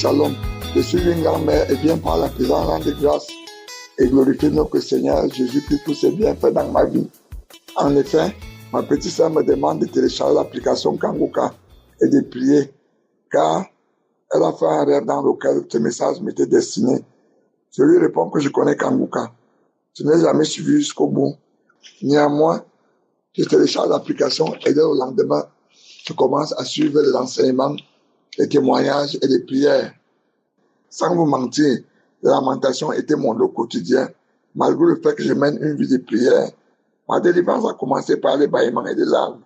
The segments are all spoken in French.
Shalom. Je suis une grand-mère et viens par la présence rendre grâce et glorifier notre Seigneur Jésus-Christ pour ses bienfaits dans ma vie. En effet, ma petite sœur me demande de télécharger l'application Kanguka et de prier, car elle a fait un rêve dans lequel ce message m'était destiné. Je lui réponds que je connais Kanguka. Je n'ai jamais suivi jusqu'au bout. Néanmoins, je télécharge l'application et dès le lendemain, je commence à suivre les enseignements, les témoignages et les prières. Sans vous mentir, la lamentation était mon lot quotidien, malgré le fait que je mène une vie de prière. Ma délivrance a commencé par les bâillements et les larmes.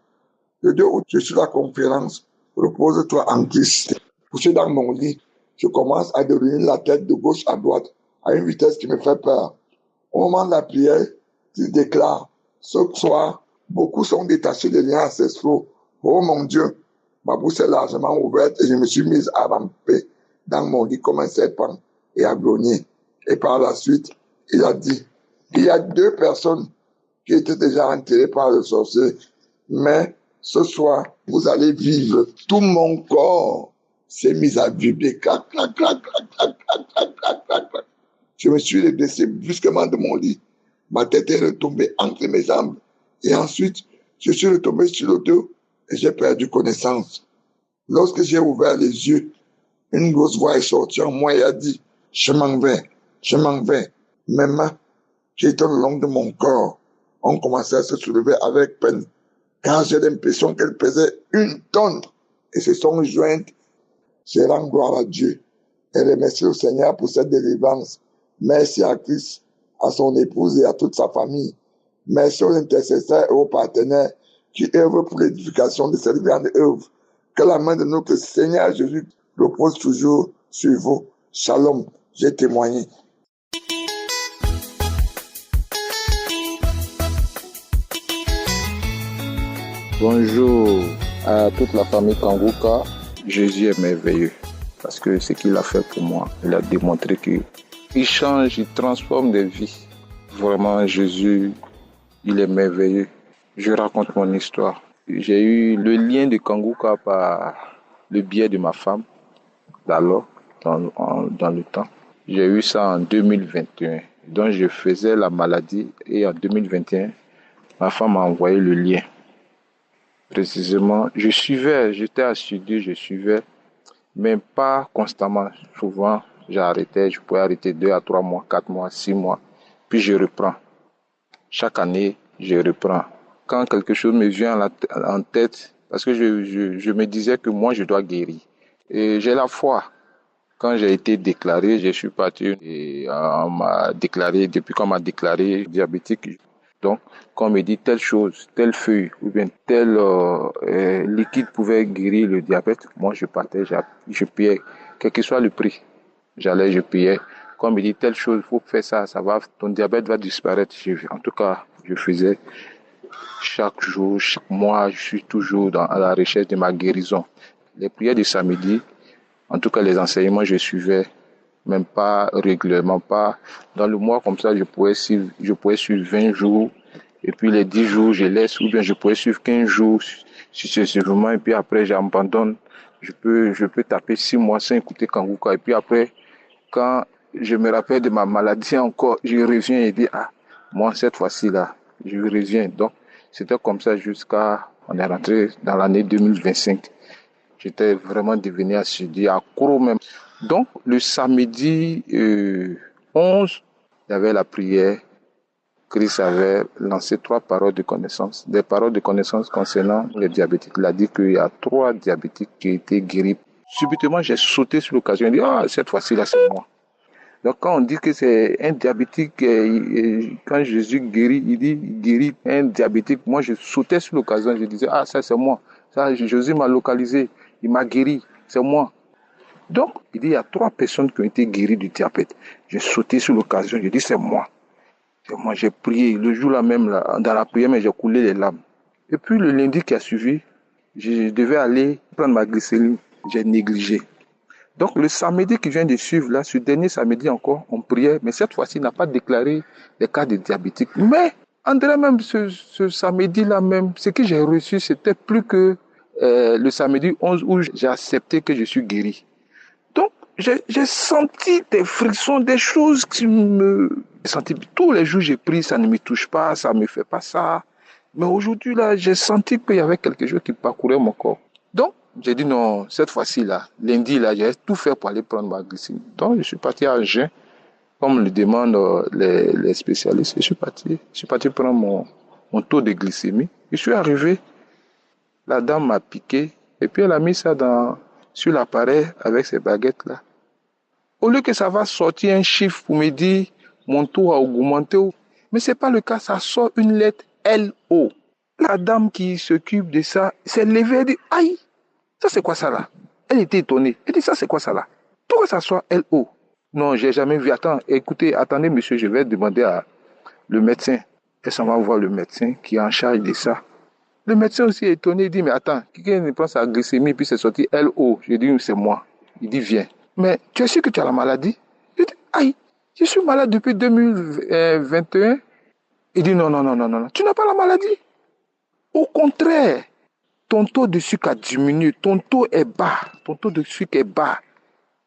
Le 2 août, je suis à la conférence « Repose-toi en Christ ». Couché dans mon lit, je commence à devenir la tête de gauche à droite à une vitesse qui me fait peur. Au moment de la prière, il déclare « Ce soir, beaucoup sont détachés des liens ancestraux. Oh mon Dieu !» Ma bouche est largement ouverte et je me suis mise à ramper dans mon lit comme un serpent et à grogner. Et par la suite, il a dit « Il y a 2 personnes qui étaient déjà enterrées par le sorcier, mais ce soir, vous allez vivre. » Tout mon corps s'est mis à vibrer. Clac, clac, clac, clac, clac, clac, clac, clac, clac, clac. Je me suis redressé brusquement de mon lit. Ma tête est retombée entre mes jambes. Et ensuite, je suis retombé sur le dos et j'ai perdu connaissance. Lorsque j'ai ouvert les yeux, une grosse voix est sortie en moi et a dit « Je m'en vais, je m'en vais ». Mes mains, qui étaient le long de mon corps, ont commencé à se soulever avec peine, car j'ai l'impression qu'elles pesaient 1 tonne et se sont jointes. Je rends gloire à Dieu et remercie le Seigneur pour cette délivrance. Merci à Christ, à son épouse et à toute sa famille. Merci aux intercesseurs et aux partenaires qui œuvrent pour l'édification de cette grande œuvre. Que la main de notre Seigneur Jésus repose toujours sur vous. Shalom, j'ai témoigné. Bonjour à toute la famille Kanguka. Jésus est merveilleux parce que ce qu'il a fait pour moi, il a démontré qu'il change, il transforme des vies. Vraiment, Jésus, il est merveilleux. Je raconte mon histoire. J'ai eu le lien de Kanguka par le biais de ma femme, d'alors, dans le temps. J'ai eu ça en 2021. Donc, je faisais la maladie et en 2021, ma femme m'a envoyé le lien. Précisément, j'étais assidu, je suivais, mais pas constamment. Souvent, j'arrêtais, je pouvais arrêter 2 à 3 mois, 4 mois, 6 mois, puis je reprends. Chaque année, je reprends. Quand quelque chose me vient en tête, parce que je me disais que moi, je dois guérir. Et j'ai la foi. Quand j'ai été déclaré, je suis parti et on m'a déclaré, depuis qu'on m'a déclaré diabétique, donc, quand on me dit telle chose, telle feuille ou bien tel liquide pouvait guérir le diabète, moi je partais, je payais, quel que soit le prix. J'allais, je payais. Quand on me dit telle chose, il faut faire ça, ton diabète va disparaître. En tout cas, je faisais chaque jour, chaque mois, je suis toujours à la recherche de ma guérison. Les prières de samedi, en tout cas les enseignements, je suivais. Même pas régulièrement, pas dans le mois comme ça, je pouvais suivre 20 jours, et puis les 10 jours, je laisse, ou bien je pouvais suivre 15 jours successivement, et puis après, j'abandonne. Je peux taper 6 mois sans écouter Kanguka, et puis après, quand je me rappelle de ma maladie encore, je reviens et dis, moi, cette fois-ci là, je reviens. Donc, c'était comme ça on est rentré dans l'année 2025. J'étais vraiment devenu assidu, accro même. Donc, le samedi 11, il y avait la prière. Christ avait lancé 3 paroles de connaissance. Des paroles de connaissance concernant les diabétiques. Il a dit qu'il y a 3 diabétiques qui ont été guéris. Subitement, j'ai sauté sur l'occasion. J'ai dit, cette fois-ci, là, c'est moi. Donc, quand on dit que c'est un diabétique, quand Jésus guérit, il guérit un diabétique. Moi, je sautais sur l'occasion. Je disais, ça, c'est moi. Ça, Jésus m'a localisé. Il m'a guéri. C'est moi. Donc, il dit, il y a 3 personnes qui ont été guéries du diabète. J'ai sauté sur l'occasion, j'ai dit, c'est moi. C'est moi, j'ai prié. Le jour-là même, dans la prière, mais j'ai coulé les larmes. Et puis, le lundi qui a suivi, je devais aller prendre ma glycérine. J'ai négligé. Donc, le samedi qui vient de suivre, là, ce dernier samedi encore, on priait, mais cette fois-ci, il n'a pas déclaré les cas de diabétique. Mais, André, même ce samedi-là même, ce que j'ai reçu, c'était plus que le samedi 11 où j'ai accepté que je suis guéri. Donc, j'ai senti des frictions, des choses qui me... J'ai senti, tous les jours j'ai pris, ça ne me touche pas, ça ne me fait pas ça. Mais aujourd'hui, là, j'ai senti qu'il y avait quelque chose qui parcourait mon corps. Donc, j'ai dit non, cette fois-ci, là, lundi, là, j'ai tout fait pour aller prendre ma glycémie. Donc, je suis parti à jeun, comme le demandent les spécialistes. Je suis parti prendre mon taux de glycémie. Je suis arrivé, la dame m'a piqué, et puis elle a mis ça sur l'appareil avec ses baguettes, là. Au lieu que ça va sortir un chiffre pour me dire mon taux a augmenté, mais ce n'est pas le cas, ça sort une lettre LO. La dame qui s'occupe de ça s'est levée et dit aïe, ça c'est quoi ça là? Elle était étonnée. Elle dit ça c'est quoi ça là? Pourquoi ça soit LO? Non, j'ai jamais vu. Attendez monsieur, je vais demander à le médecin. Elle s'en va voir le médecin qui est en charge de ça. Le médecin aussi est étonné, il dit mais attends, quelqu'un prend sa glycémie puis c'est sorti LO. Je dis c'est moi. Il dit viens. Mais tu es sûr que tu as la maladie? Je dis aïe, je suis malade depuis 2021. Il dit non, non, non, non, non, tu n'as pas la maladie. Au contraire, ton taux de sucre a diminué, ton taux est bas, ton taux de sucre est bas.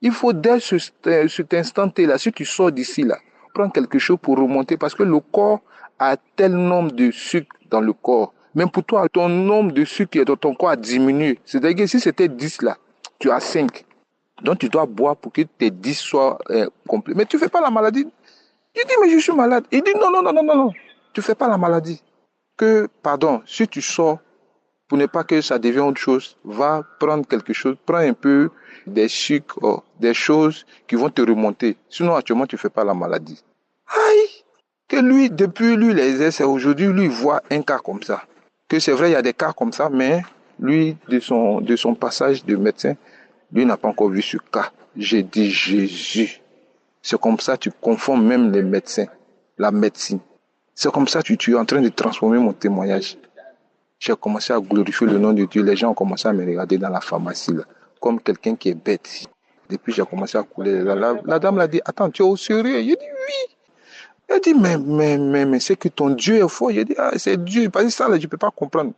Il faut dès cet instant-là, si tu sors d'ici, là, prendre quelque chose pour remonter parce que le corps a tel nombre de sucre dans le corps. Même pour toi, ton nombre de sucre qui est dans ton corps a diminué. C'est-à-dire que si c'était 10 là, tu as 5. Donc tu dois boire pour que tes 10 soient complets. Mais tu ne fais pas la maladie. Je dis mais je suis malade. Il dit non, non, non, non, non, non. Tu ne fais pas la maladie. Si tu sors, pour ne pas que ça devienne autre chose, va prendre quelque chose, prends un peu des sucres, des choses qui vont te remonter. Sinon, actuellement, tu ne fais pas la maladie. Aïe! Que lui, depuis lui, les essais, aujourd'hui, lui, il voit un cas comme ça. Que c'est vrai, il y a des cas comme ça, mais lui, de son passage de médecin, lui n'a pas encore vu ce cas. J'ai dit Jésus. C'est comme ça que tu confonds même les médecins, la médecine. C'est comme ça que tu es en train de transformer mon témoignage. J'ai commencé à glorifier le nom de Dieu. Les gens ont commencé à me regarder dans la pharmacie, là, comme quelqu'un qui est bête. Depuis, j'ai commencé à couler. La dame l'a dit, attends, tu es au sérieux? J'ai dit, oui. Elle dit, mais c'est que ton Dieu est fort. J'ai dit, ah, c'est Dieu. Parce que ça, là, je ne peux pas comprendre.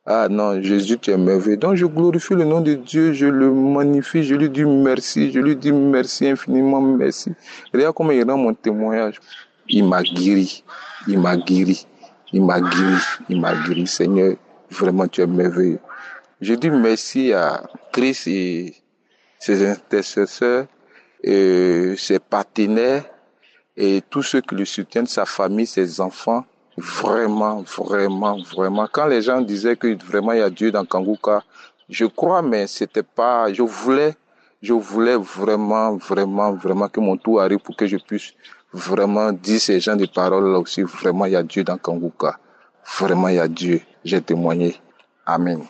Ah non, Jésus, tu es merveilleux. Donc, je glorifie le nom de Dieu, je le magnifie, je lui dis merci infiniment, merci. Regarde comment il rend mon témoignage. Il m'a guéri, il m'a guéri, il m'a guéri, il m'a guéri. Seigneur, vraiment, tu es merveilleux. Je dis merci à Christ et ses intercesseurs, et ses partenaires et tous ceux qui le soutiennent, sa famille, ses enfants. Vraiment, vraiment, vraiment. Quand les gens disaient que vraiment il y a Dieu dans Kanguka, je crois, mais c'était pas. Je voulais vraiment, vraiment, vraiment que mon tour arrive pour que je puisse vraiment dire ces gens des paroles là aussi. Vraiment, il y a Dieu dans Kanguka. Vraiment, il y a Dieu. J'ai témoigné. Amen.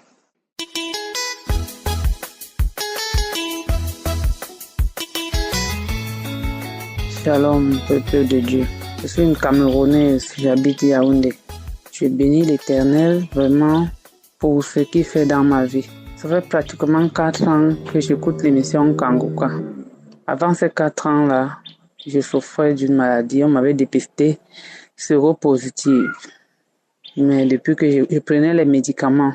Shalom, peuple de Dieu. Je suis une Camerounaise, j'habite Yaoundé. Je bénis l'Éternel vraiment pour ce qu'il fait dans ma vie. Ça fait pratiquement 4 ans que j'écoute l'émission Kanguka. Avant ces 4 ans-là, je souffrais d'une maladie. On m'avait dépisté séropositive. Mais depuis que je prenais les médicaments,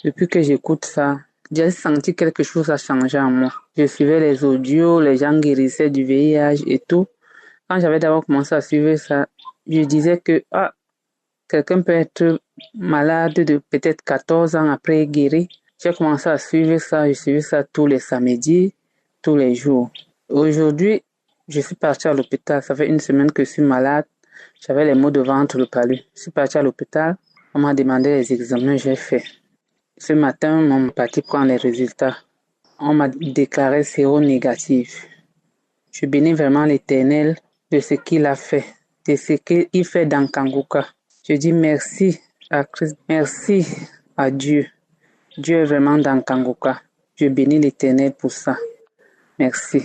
depuis que j'écoute ça, j'ai senti quelque chose a changé en moi. Je suivais les audios, les gens guérissaient du VIH et tout. Quand j'avais d'abord commencé à suivre ça, je disais que quelqu'un peut être malade de peut-être 14 ans après guéri. J'ai commencé à suivre ça, je suivais ça tous les samedis, tous les jours. Aujourd'hui, je suis partie à l'hôpital, ça fait 1 semaine que je suis malade. J'avais les maux de ventre, le palu. Je suis partie à l'hôpital, on m'a demandé les examens, j'ai fait. Ce matin, on m'a parti prendre les résultats. On m'a déclaré séronégatif. Je bénis vraiment l'Éternel de ce qu'il a fait, de ce qu'il fait dans Kanguka. Je dis merci à Christ, merci à Dieu. Dieu est vraiment dans Kanguka. Je bénis l'Éternel pour ça. Merci.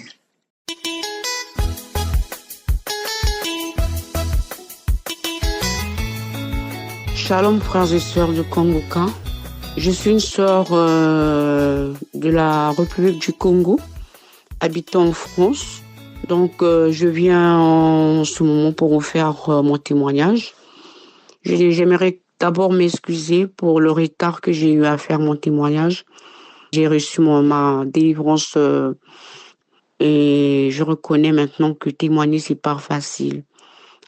Shalom frères et sœurs de Kanguka. Je suis une sœur de la République du Congo, habitant en France. Donc je viens en ce moment pour vous faire mon témoignage. J'aimerais d'abord m'excuser pour le retard que j'ai eu à faire mon témoignage. J'ai reçu ma délivrance Et je reconnais maintenant que témoigner, c'est pas facile.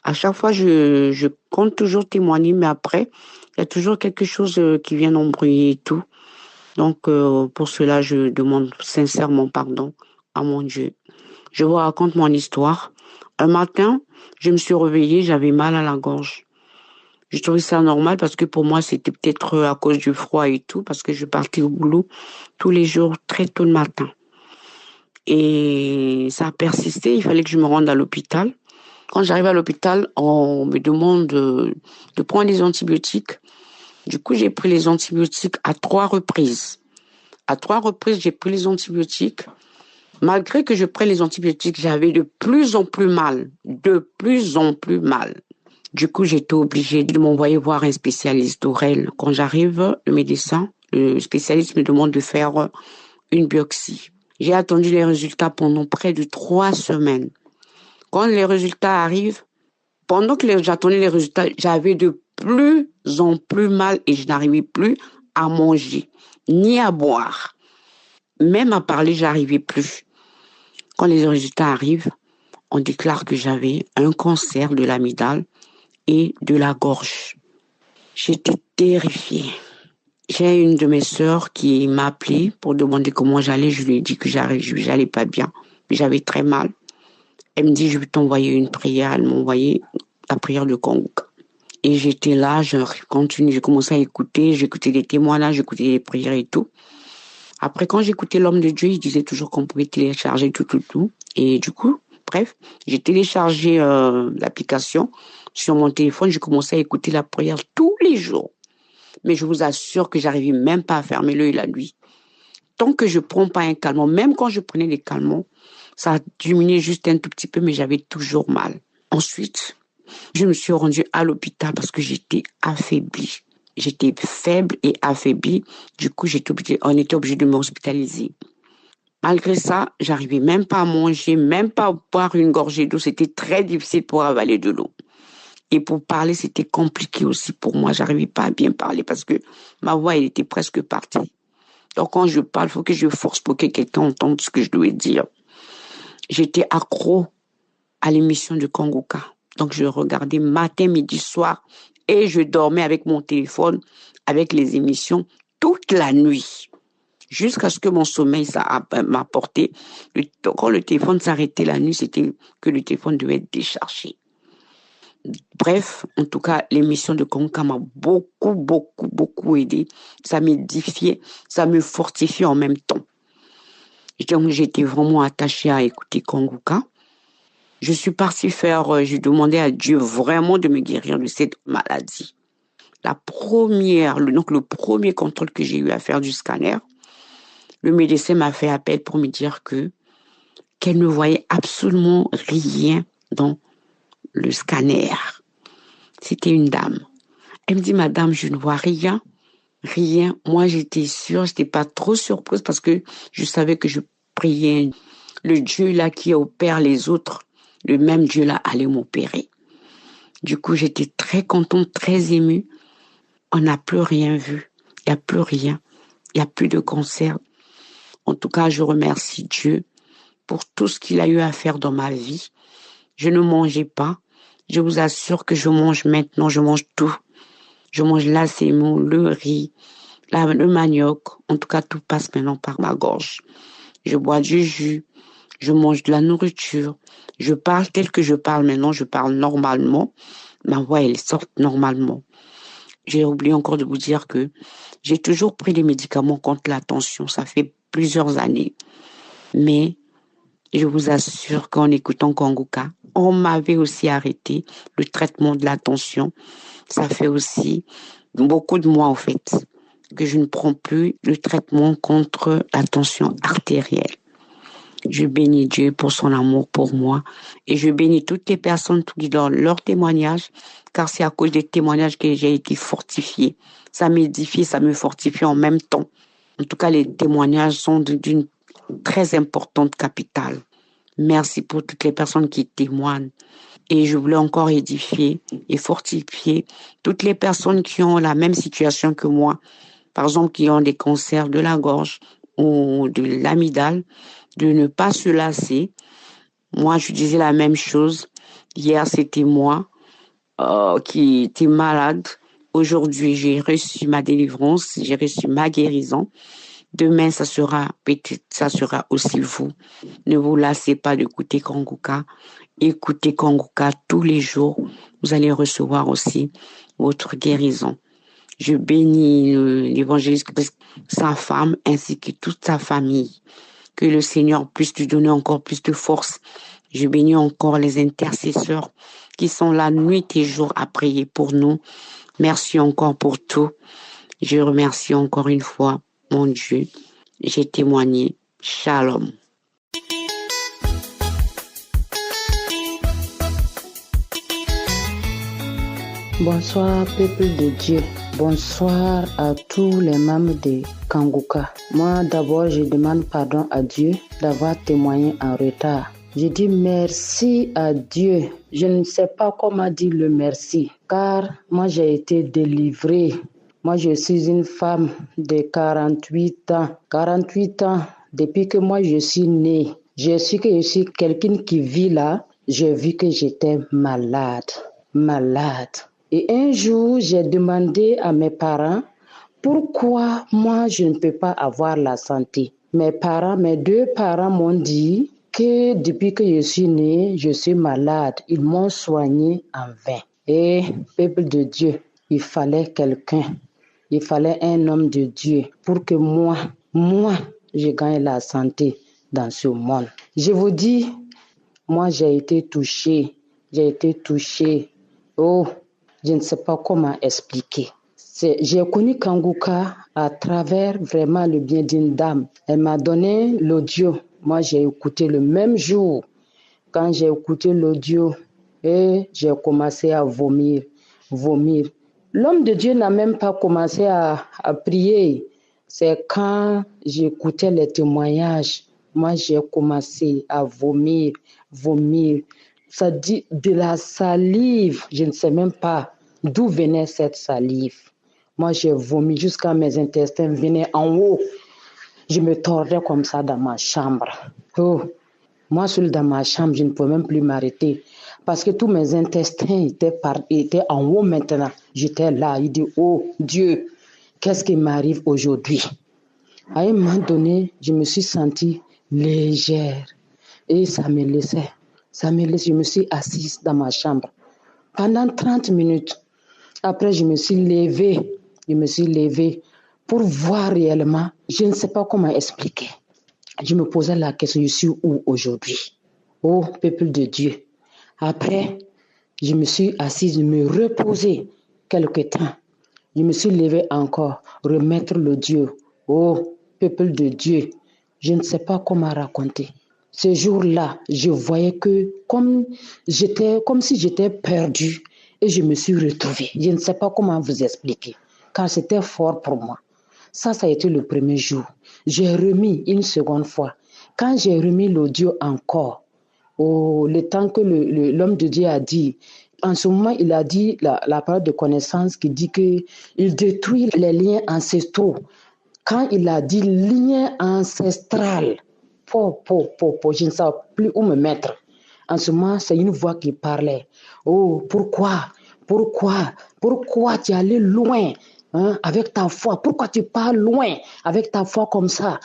À chaque fois, je compte toujours témoigner, mais après, il y a toujours quelque chose qui vient d'embrouiller et tout. Donc, pour cela, je demande sincèrement pardon à mon Dieu. Je vous raconte mon histoire. Un matin, je me suis réveillée, j'avais mal à la gorge. Je trouvais ça normal parce que pour moi, c'était peut-être à cause du froid et tout, parce que je partais au boulot tous les jours très tôt le matin. Et ça a persisté, il fallait que je me rende à l'hôpital. Quand j'arrive à l'hôpital, on me demande de prendre des antibiotiques. Du coup, j'ai pris les antibiotiques à 3 reprises. À 3 reprises, j'ai pris les antibiotiques. Malgré que je prenne les antibiotiques, j'avais de plus en plus mal. De plus en plus mal. Du coup, j'étais obligée de m'envoyer voir un spécialiste d'oreille. Quand j'arrive, le spécialiste me demande de faire une biopsie. J'ai attendu les résultats pendant près de 3 semaines. Quand les résultats arrivent, pendant que j'attendais les résultats, j'avais de plus en plus mal et je n'arrivais plus à manger, ni à boire. Même à parler, j'arrivais plus. Quand les résultats arrivent, on déclare que j'avais un cancer de l'amygdale et de la gorge. J'étais terrifiée. J'ai une de mes sœurs qui m'a appelée pour demander comment j'allais. Je lui ai dit que j'allais pas bien. J'avais très mal. Elle me dit, je vais t'envoyer une prière. Elle m'a envoyé la prière de Kongoka. Et j'étais là, je continue, j'ai commencé à écouter, j'écoutais des témoignages, j'écoutais des prières et tout. Après, quand j'écoutais l'homme de Dieu, il disait toujours qu'on pouvait télécharger tout. Et du coup, bref, j'ai téléchargé l'application sur mon téléphone, j'ai commencé à écouter la prière tous les jours. Mais je vous assure que j'arrivais même pas à fermer l'œil la nuit. Tant que je prends pas un calmant, même quand je prenais des calmants, ça a diminué juste un tout petit peu, mais j'avais toujours mal. Ensuite, je me suis rendue à l'hôpital parce que j'étais affaiblie. J'étais faible et affaiblie. Du coup, on était obligé de m'hospitaliser. Malgré ça, j'arrivais même pas à manger, même pas à boire une gorgée d'eau. C'était très difficile pour avaler de l'eau. Et pour parler, c'était compliqué aussi pour moi. J'arrivais pas à bien parler parce que ma voix, elle était presque partie. Donc, quand je parle, il faut que je force pour que quelqu'un entende ce que je dois dire. J'étais accro à l'émission de Kongoka. Donc, je regardais matin, midi, soir et je dormais avec mon téléphone, avec les émissions toute la nuit. Jusqu'à ce que mon sommeil m'a porté. Quand le téléphone s'arrêtait la nuit, c'était que le téléphone devait être déchargé. Bref, en tout cas, l'émission de Kongoka m'a beaucoup aidé. Ça m'édifiait, ça me fortifiait en même temps. Donc, j'étais vraiment attachée à écouter Kongoka. Je suis partie j'ai demandé à Dieu vraiment de me guérir de cette maladie. Le premier contrôle que j'ai eu à faire du scanner, le médecin m'a fait appel pour me dire qu'elle ne voyait absolument rien dans le scanner. C'était une dame. Elle me dit, madame, je ne vois rien. Moi, j'étais sûre, j'étais pas trop surprise parce que je savais que je priais le Dieu là qui opère les autres. Le même Dieu là allait m'opérer. Du coup, j'étais très contente, très émue. On n'a plus rien vu. Il n'y a plus rien. Il n'y a plus de cancer. En tout cas, je remercie Dieu pour tout ce qu'il a eu à faire dans ma vie. Je ne mangeais pas. Je vous assure que je mange maintenant. Je mange tout. Je mange la sémoule, le riz, le manioc. En tout cas, tout passe maintenant par ma gorge. Je bois du jus. Je mange de la nourriture. Je parle tel que je parle maintenant. Je parle normalement. Ma voix, elle sort normalement. J'ai oublié encore de vous dire que j'ai toujours pris des médicaments contre la tension. Ça fait plusieurs années. Mais je vous assure qu'en écoutant Kongoka, on m'avait aussi arrêté le traitement de la tension. Ça fait aussi beaucoup de mois, en fait, que je ne prends plus le traitement contre la tension artérielle. Je bénis Dieu pour son amour pour moi et je bénis toutes les personnes qui donnent leur témoignage, car c'est à cause des témoignages que j'ai été fortifiée. Ça m'édifie, ça me fortifie en même temps. En tout cas, les témoignages sont d'une très importante capitale. Merci pour toutes les personnes qui témoignent. Et je voulais encore édifier et fortifier toutes les personnes qui ont la même situation que moi. Par exemple, qui ont des cancers de la gorge ou de l'amygdale. de ne pas se lasser. Moi, je disais la même chose. Hier, c'était moi qui était malade. Aujourd'hui, j'ai reçu ma délivrance, j'ai reçu ma guérison. Demain, ça sera aussi vous. Ne vous lassez pas d'écouter Kongoka. Écoutez Kongoka tous les jours. Vous allez recevoir aussi votre guérison. Je bénis l'évangéliste, sa femme ainsi que toute sa famille. Que le Seigneur puisse lui donner encore plus de force. Je bénis encore les intercesseurs qui sont là nuit et jour à prier pour nous. Merci encore pour tout. Je remercie encore une fois mon Dieu. J'ai témoigné. Shalom. Bonsoir, peuple de Dieu. Bonsoir à tous les membres de Kongoka. Moi, d'abord, je demande pardon à Dieu d'avoir témoigné en retard. Je dis merci à Dieu. Je ne sais pas comment dire le merci, car moi, j'ai été délivrée. Moi, je suis une femme de 48 ans. 48 ans, depuis que moi, je suis née. Je suis quelqu'un qui vit là. J'ai vu que j'étais malade. Et un jour, j'ai demandé à mes parents pourquoi moi, je ne peux pas avoir la santé. Mes deux parents m'ont dit que depuis que je suis née, je suis malade. Ils m'ont soigné en vain. Et peuple de Dieu, il fallait quelqu'un. Il fallait un homme de Dieu pour que moi, je gagne la santé dans ce monde. Je vous dis, moi, j'ai été touchée. Oh, je ne sais pas comment expliquer. J'ai connu Kongoka à travers vraiment le bien d'une dame. Elle m'a donné l'audio. Moi, j'ai écouté le même jour. Quand j'ai écouté l'audio, et j'ai commencé à vomir. L'homme de Dieu n'a même pas commencé à prier. C'est quand j'écoutais les témoignages, moi, j'ai commencé à vomir. Ça dit de la salive. Je ne sais même pas d'où venait cette salive. Moi, j'ai vomi jusqu'à mes intestins venaient en haut. Je me tordais comme ça dans ma chambre. Oh, moi, seul dans ma chambre, je ne pouvais même plus m'arrêter. Parce que tous mes intestins étaient en haut maintenant. J'étais là. Il dit, oh Dieu, qu'est-ce qui m'arrive aujourd'hui? À un moment donné, je me suis sentie légère. Et ça me laissait. Je me suis assise dans ma chambre. Pendant 30 minutes. Après, je me suis levée pour voir réellement. Je ne sais pas comment expliquer. Je me posais la question, je suis où aujourd'hui? Oh, peuple de Dieu. Après, je me suis assise, me reposer quelque temps. Je me suis levée encore, remettre le Dieu. Oh, peuple de Dieu. Je ne sais pas comment raconter. Ce jour-là, je voyais que comme si j'étais perdue et je me suis retrouvée. Je ne sais pas comment vous expliquer, car c'était fort pour moi. Ça a été le premier jour. J'ai remis une seconde fois. Quand j'ai remis l'audio encore, le temps que l'homme de Dieu a dit, en ce moment, il a dit la parole de connaissance qui dit qu'il détruit les liens ancestraux. Quand il a dit lien ancestral, je ne savais plus où me mettre. En ce moment, c'est une voix qui parlait. Oh, pourquoi tu es allé loin avec ta foi? Pourquoi tu pars loin avec ta foi comme ça?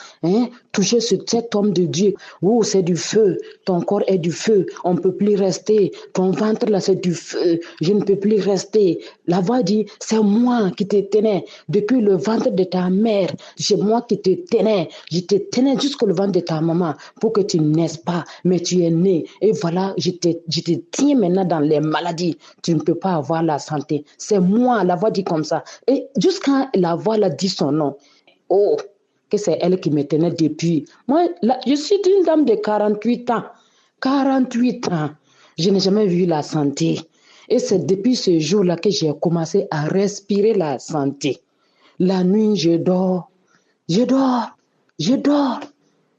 Toucher cet homme de Dieu. Oh, c'est du feu. Ton corps est du feu. On ne peut plus rester. Ton ventre là, c'est du feu. Je ne peux plus rester. La voix dit, c'est moi qui te tenais. Depuis le ventre de ta mère, c'est moi qui te tenais. Je te tenais jusqu'au ventre de ta maman pour que tu ne naisses pas. Mais tu es né. Et voilà, je te tiens maintenant dans les maladies. Tu ne peux pas avoir la santé. C'est moi. La voix dit comme ça. Et jusqu'à la voix là dit son nom. Oh, que c'est elle qui me tenait depuis. Moi, là, je suis une dame de 48 ans. 48 ans. Je n'ai jamais vu la santé. Et c'est depuis ce jour-là que j'ai commencé à respirer la santé. La nuit, je dors.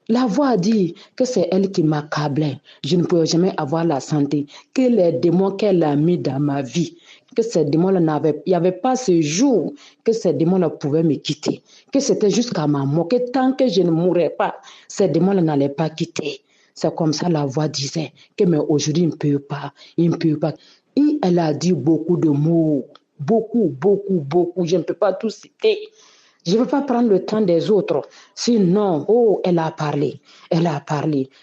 La voix dit que c'est elle qui m'accablait. Je ne pouvais jamais avoir la santé. Que les démons qu'elle a mis dans ma vie, que ces démons-là il n'y avait pas ce jour que ces démons-là pouvaient me quitter, que c'était jusqu'à ma mort, que tant que je ne mourrais pas, ces démons-là n'allaient pas quitter. C'est comme ça la voix disait que mais aujourd'hui il ne peut pas. Et elle a dit beaucoup de mots, beaucoup. Je ne peux pas tout citer. Je ne veux pas prendre le temps des autres. Sinon, elle a parlé.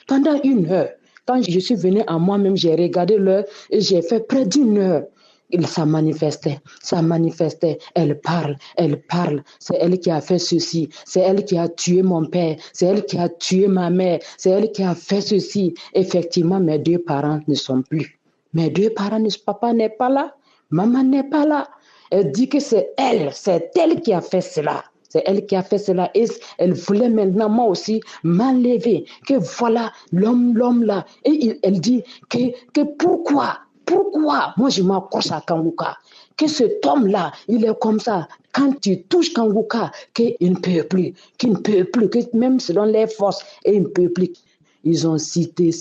Pendant 1 heure, quand je suis venue à moi-même, j'ai regardé l'heure et j'ai fait près d'1 heure. Ça manifestait. Elle parle. C'est elle qui a fait ceci. C'est elle qui a tué mon père. C'est elle qui a tué ma mère. C'est elle qui a fait ceci. Effectivement, mes 2 parents ne sont plus. Papa n'est pas là. Maman n'est pas là. Elle dit que c'est elle qui a fait cela. Et elle voulait maintenant, moi aussi, m'enlever. Que voilà, l'homme là. Et elle dit que pourquoi moi je m'accroche à Kanguka, que cet homme-là, il est comme ça. Quand tu touches Kanguka, qu'il ne peut plus, que même selon les forces, il ne peut plus. Ils ont cité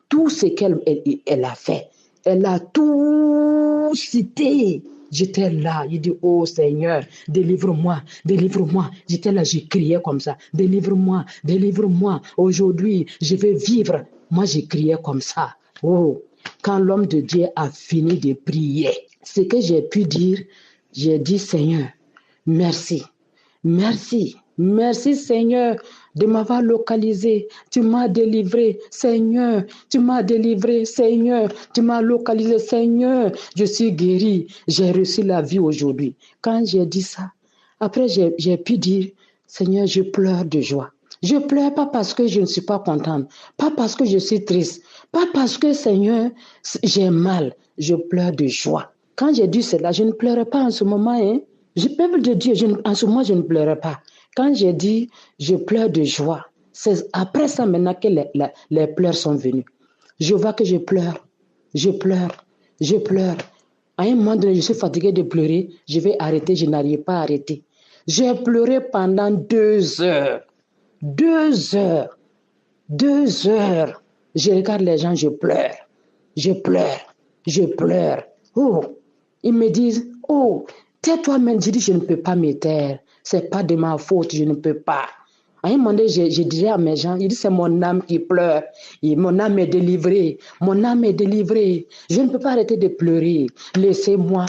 tout ce qu'elle a fait. Elle a tout cité. J'étais là, il dit, oh Seigneur, délivre-moi. J'étais là, j'ai crié comme ça, délivre-moi. Aujourd'hui, je vais vivre. Moi, j'ai crié comme ça. Oh. Quand l'homme de Dieu a fini de prier, ce que j'ai pu dire, j'ai dit Seigneur, merci Seigneur de m'avoir localisé. Tu m'as délivré, Seigneur. Tu m'as localisé, Seigneur. Je suis guéri. J'ai reçu la vie aujourd'hui. Quand j'ai dit ça, après j'ai pu dire, Seigneur, je pleure de joie. Je pleure pas parce que je ne suis pas contente, pas parce que je suis triste, pas parce que, Seigneur, j'ai mal. Je pleure de joie. Quand j'ai dit cela, je ne pleurais pas en ce moment. Peuple de Dieu, en ce moment, je ne pleurais pas. Quand j'ai dit, je pleure de joie, c'est après ça maintenant que les pleurs sont venus. Je vois que je pleure. À un moment donné, je suis fatiguée de pleurer. Je vais arrêter, je n'arrive pas à arrêter. J'ai pleuré pendant 2 heures. 2 heures. Je regarde les gens, je pleure. Oh, ils me disent, oh, tais-toi, mais je dis, je ne peux pas me taire. C'est pas de ma faute, je ne peux pas. À un moment donné, je dirais à mes gens, il dit, c'est mon âme qui pleure. Et mon âme est délivrée. Je ne peux pas arrêter de pleurer. Laissez-moi.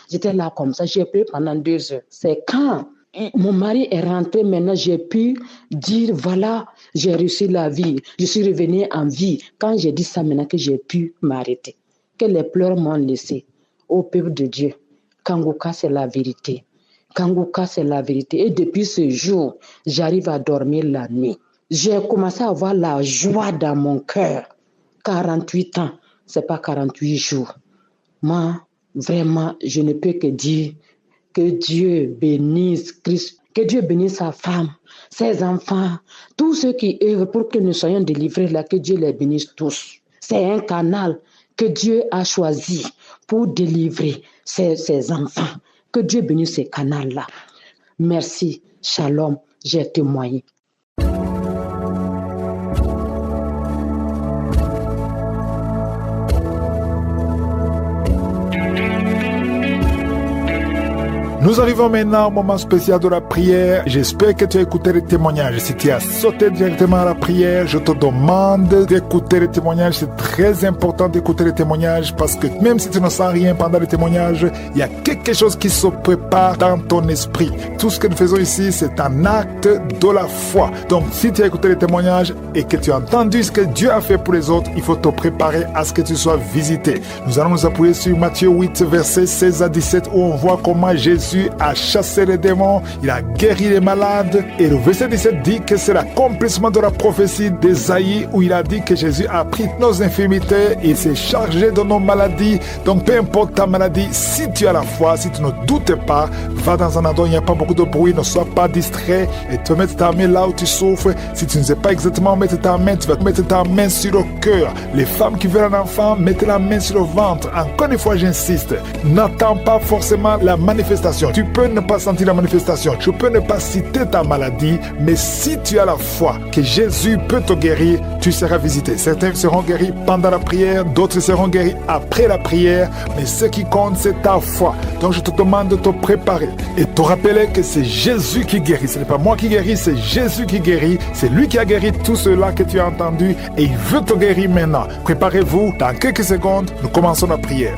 J'étais là comme ça, j'ai pleuré pendant 2 heures. C'est quand mon mari est rentré, maintenant j'ai pu dire, voilà, j'ai reçu la vie. Je suis revenue en vie. Quand j'ai dit ça, maintenant que j'ai pu m'arrêter. Que les pleurs m'ont laissé. Ô peuple de Dieu, Kanguka, c'est la vérité. Et depuis ce jour, j'arrive à dormir la nuit. J'ai commencé à avoir la joie dans mon cœur. 48 ans, c'est pas 48 jours. Moi, vraiment, je ne peux que dire que Dieu bénisse Christ, que Dieu bénisse sa femme, ses enfants, tous ceux qui œuvrent pour que nous soyons délivrés là, que Dieu les bénisse tous. C'est un canal que Dieu a choisi pour délivrer ses enfants. Que Dieu bénisse ces canaux-là. Merci, shalom, j'ai témoigné. Nous arrivons maintenant au moment spécial de la prière. J'espère que tu as écouté les témoignages. Si tu as sauté directement à la prière, je te demande d'écouter les témoignages. C'est très important d'écouter les témoignages parce que même si tu ne sens rien pendant les témoignages, il y a quelque chose qui se prépare dans ton esprit. Tout ce que nous faisons ici, c'est un acte de la foi. Donc, si tu as écouté les témoignages et que tu as entendu ce que Dieu a fait pour les autres, il faut te préparer à ce que tu sois visité. Nous allons nous appuyer sur Matthieu 8, versets 16 à 17, où on voit comment Jésus a chassé les démons, il a guéri les malades. Et le verset 17 dit que c'est l'accomplissement de la prophétie d'Ésaïe où il a dit que Jésus a pris nos infirmités et s'est chargé de nos maladies. Donc peu importe ta maladie, si tu as la foi, si tu ne doutes pas, va dans un endroit où il n'y a pas beaucoup de bruit, ne sois pas distrait et te mettre ta main là où tu souffres. Si tu ne sais pas exactement mettre ta main, tu vas mettre ta main sur le cœur. Les femmes qui veulent un enfant, mettez la main sur le ventre. Encore une fois, j'insiste, n'attends pas forcément la manifestation. Tu peux ne pas sentir la manifestation. Je peux ne pas citer ta maladie, mais si tu as la foi que Jésus peut te guérir, tu seras visité. Certains seront guéris pendant la prière, d'autres seront guéris après la prière, mais ce qui compte, c'est ta foi. Donc je te demande de te préparer et te rappeler que c'est Jésus qui guérit. Ce n'est pas moi qui guéris, c'est Jésus qui guérit. C'est lui qui a guéri tout cela que tu as entendu et il veut te guérir maintenant. Préparez-vous, dans quelques secondes, nous commençons la prière.